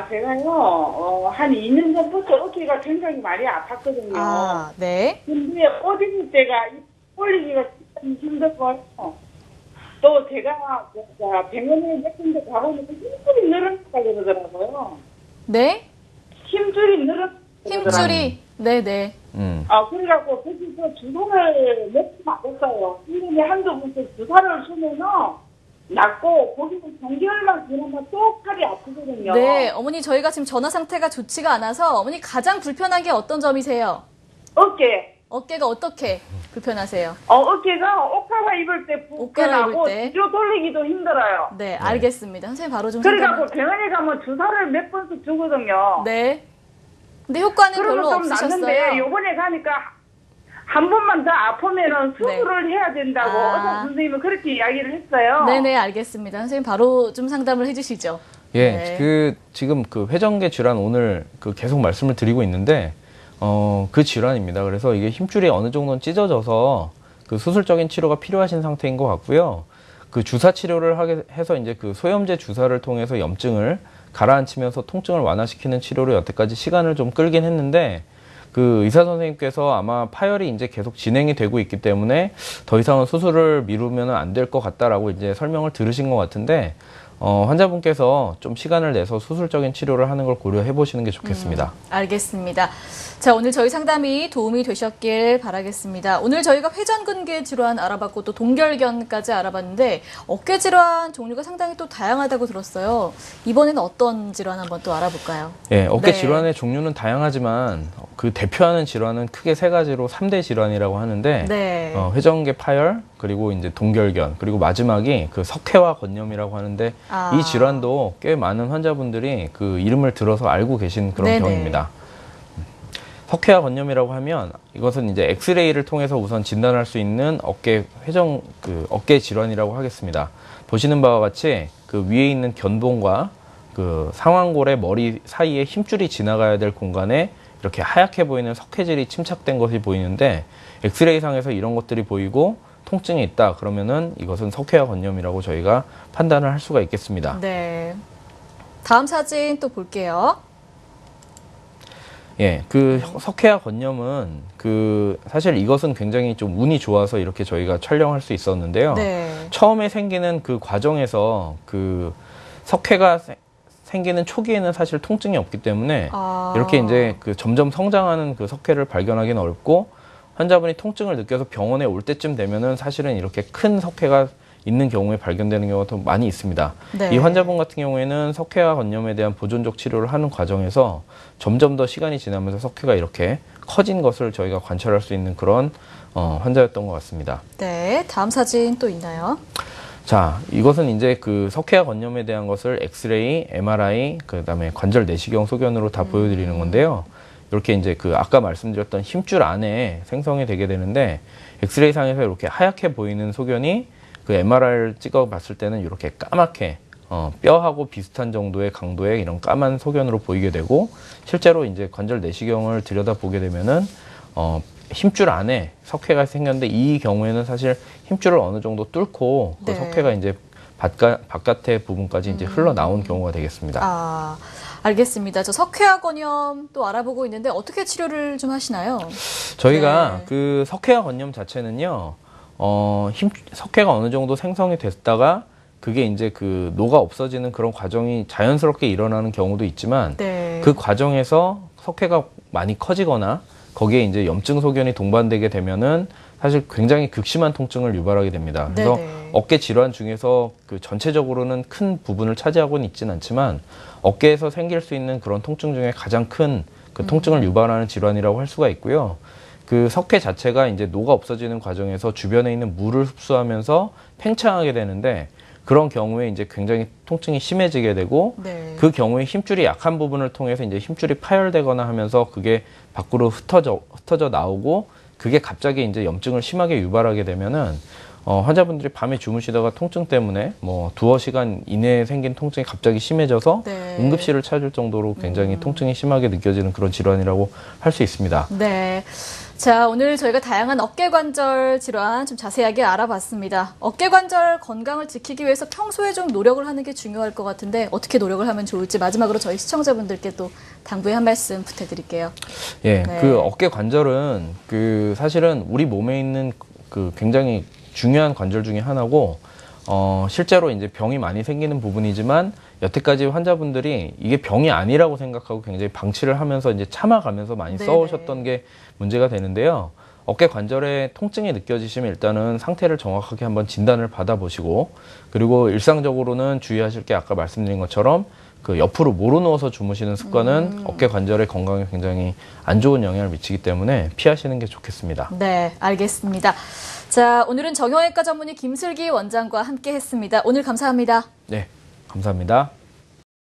Speaker 7: 제가요, 한 2년 전부터 어깨가 굉장히 많이 아팠거든요.
Speaker 1: 아, 네.
Speaker 7: 근데 옷 입을 때가 올리기가 참 힘들고요. 또 제가 병원에 몇 군데 가보니까 힘줄이 늘어났다 그러더라고요.
Speaker 1: 네?
Speaker 7: 힘줄이 늘어났다 그러더라고요.
Speaker 1: 힘줄이. 네네.
Speaker 7: 그래갖고 거기서 주사를 몇 번 맞았어요. 1년에 한두 번씩 주사를 주면은 낫고 거기서 3개월만 지나면 또 팔이 아프거든요.
Speaker 1: 네, 어머니 저희가 지금 전화 상태가 좋지가 않아서 어머니 가장 불편한 게 어떤 점이세요?
Speaker 7: 어깨.
Speaker 1: 어깨가 어떻게 불편하세요?
Speaker 7: 어깨가 옷가가 입을 때
Speaker 1: 옷가가 입을
Speaker 7: 불편하고
Speaker 1: 때?
Speaker 7: 뒤로 돌리기도 힘들어요.
Speaker 1: 네, 알겠습니다. 선생님 바로 좀
Speaker 7: 그래갖고
Speaker 1: 상담을.
Speaker 7: 병원에 가면 주사를 몇 번씩 주거든요.
Speaker 1: 네. 근데 효과는 별로
Speaker 7: 그러면 좀 낫는데
Speaker 1: 없으셨어요?
Speaker 7: 요번에 가니까 한 번만 더 아프면은 수술을 해야 된다고 의사 선생님은 그렇게 이야기를 했어요.
Speaker 1: 네네, 알겠습니다. 선생님 바로 좀 상담을 해주시죠.
Speaker 2: 예,
Speaker 1: 네.
Speaker 2: 그 지금 그 회전근개 질환 오늘 그 계속 말씀을 드리고 있는데 그 질환입니다. 그래서 이게 힘줄이 어느 정도는 찢어져서 그 수술적인 치료가 필요하신 상태인 것 같고요. 그 주사 치료를 하게 해서 이제 그 소염제 주사를 통해서 염증을 가라앉히면서 통증을 완화시키는 치료를 여태까지 시간을 좀 끌긴 했는데 그 의사 선생님께서 아마 파열이 이제 계속 진행이 되고 있기 때문에 더 이상은 수술을 미루면 안 될 것 같다라고 이제 설명을 들으신 것 같은데 환자분께서 좀 시간을 내서 수술적인 치료를 하는 걸 고려해 보시는 게 좋겠습니다.
Speaker 1: 알겠습니다. 자, 오늘 저희 상담이 도움이 되셨길 바라겠습니다. 오늘 저희가 회전근개 질환 알아봤고 또 동결견까지 알아봤는데 어깨 질환 종류가 상당히 또 다양하다고 들었어요. 이번에는 어떤 질환 한번 또 알아볼까요?
Speaker 2: 예, 어깨
Speaker 1: 네.
Speaker 2: 질환의 종류는 다양하지만 그 대표하는 질환은 크게 세 가지로 3대 질환이라고 하는데
Speaker 1: 네.
Speaker 2: 회전근개 파열, 그리고 이제 동결견, 그리고 마지막이 그 석회화 건염이라고 하는데 이 질환도 꽤 많은 환자분들이 그 이름을 들어서 알고 계신 그런
Speaker 1: 네네.
Speaker 2: 병입니다. 석회화 건염이라고 하면 이것은 이제 엑스레이를 통해서 우선 진단할 수 있는 어깨 어깨 질환이라고 하겠습니다. 보시는 바와 같이 그 위에 있는 견봉과 그 상완골의 머리 사이에 힘줄이 지나가야 될 공간에 이렇게 하얗게 보이는 석회질이 침착된 것이 보이는데 엑스레이상에서 이런 것들이 보이고 통증이 있다 그러면은 이것은 석회화 건염이라고 저희가 판단을 할 수가 있겠습니다.
Speaker 1: 네. 다음 사진 또 볼게요.
Speaker 2: 예, 그 석회화 건염은 사실 이것은 굉장히 좀 운이 좋아서 이렇게 저희가 촬영할 수 있었는데요.
Speaker 1: 네.
Speaker 2: 처음에 생기는 그 과정에서 그 석회가 생기는 초기에는 사실 통증이 없기 때문에 이렇게 이제 그 점점 성장하는 그 석회를 발견하기는 어렵고 환자분이 통증을 느껴서 병원에 올 때쯤 되면은 사실은 이렇게 큰 석회가 있는 경우에 발견되는 경우가 더 많이 있습니다.
Speaker 1: 네.
Speaker 2: 이 환자분 같은 경우에는 석회화 건염에 대한 보존적 치료를 하는 과정에서 점점 더 시간이 지나면서 석회가 이렇게 커진 것을 저희가 관찰할 수 있는 그런 환자였던 것 같습니다.
Speaker 1: 네. 다음 사진 또 있나요?
Speaker 2: 자, 이것은 이제 그 석회화 건염에 대한 것을 엑스레이, MRI, 그다음에 관절 내시경 소견으로 다 보여드리는 건데요. 이렇게 이제 그 아까 말씀드렸던 힘줄 안에 생성이 되게 되는데 엑스레이 상에서 이렇게 하얗게 보이는 소견이 그 MRI를 찍어 봤을 때는 이렇게 까맣게 뼈하고 비슷한 정도의 강도의 이런 까만 소견으로 보이게 되고 실제로 이제 관절 내시경을 들여다 보게 되면은 힘줄 안에 석회가 생겼는데 이 경우에는 사실 힘줄을 어느 정도 뚫고 그
Speaker 1: 네.
Speaker 2: 석회가 이제 바깥의 부분까지 이제 흘러나온 경우가 되겠습니다.
Speaker 1: 알겠습니다. 저 석회화 건염 또 알아보고 있는데 어떻게 치료를 좀 하시나요?
Speaker 2: 저희가
Speaker 1: 네.
Speaker 2: 그 석회화 건염 자체는요, 석회가 어느 정도 생성이 됐다가 그게 이제 그 녹아 없어지는 그런 과정이 자연스럽게 일어나는 경우도 있지만
Speaker 1: 네.
Speaker 2: 그 과정에서 석회가 많이 커지거나 거기에 이제 염증 소견이 동반되게 되면은 사실 굉장히 극심한 통증을 유발하게 됩니다. 그래서
Speaker 1: 네네.
Speaker 2: 어깨 질환 중에서 그 전체적으로는 큰 부분을 차지하고는 있지는 않지만 어깨에서 생길 수 있는 그런 통증 중에 가장 큰 그 통증을 유발하는 질환이라고 할 수가 있고요. 그 석회 자체가 이제 녹아 없어지는 과정에서 주변에 있는 물을 흡수하면서 팽창하게 되는데 그런 경우에 이제 굉장히 통증이 심해지게 되고
Speaker 1: 네.
Speaker 2: 그 경우에 힘줄이 약한 부분을 통해서 이제 힘줄이 파열되거나 하면서 그게 밖으로 흩어져 나오고 그게 갑자기 이제 염증을 심하게 유발하게 되면은 환자분들이 밤에 주무시다가 통증 때문에 뭐 두어 시간 이내에 생긴 통증이 갑자기 심해져서
Speaker 1: 네.
Speaker 2: 응급실을 찾을 정도로 굉장히 통증이 심하게 느껴지는 그런 질환이라고 할 수 있습니다.
Speaker 1: 네. 자, 오늘 저희가 다양한 어깨관절 질환 좀 자세하게 알아봤습니다. 어깨관절 건강을 지키기 위해서 평소에 좀 노력을 하는 게 중요할 것 같은데 어떻게 노력을 하면 좋을지 마지막으로 저희 시청자분들께 또 당부의 한 말씀 부탁드릴게요.
Speaker 2: 예,
Speaker 1: 네.
Speaker 2: 그 어깨관절은 그 사실은 우리 몸에 있는 그 굉장히 중요한 관절 중에 하나고 실제로 이제 병이 많이 생기는 부분이지만 여태까지 환자분들이 이게 병이 아니라고 생각하고 굉장히 방치를 하면서 이제 참아가면서 많이
Speaker 1: 네네.
Speaker 2: 써오셨던 게 문제가 되는데요. 어깨 관절에 통증이 느껴지시면 일단은 상태를 정확하게 한번 진단을 받아보시고 그리고 일상적으로는 주의하실 게 아까 말씀드린 것처럼 그 옆으로 모로 누워서 주무시는 습관은 어깨 관절의 건강에 굉장히 안 좋은 영향을 미치기 때문에 피하시는 게 좋겠습니다.
Speaker 1: 네, 알겠습니다. 자, 오늘은 정형외과 전문의 김슬기 원장과 함께 했습니다. 오늘 감사합니다.
Speaker 2: 네, 감사합니다.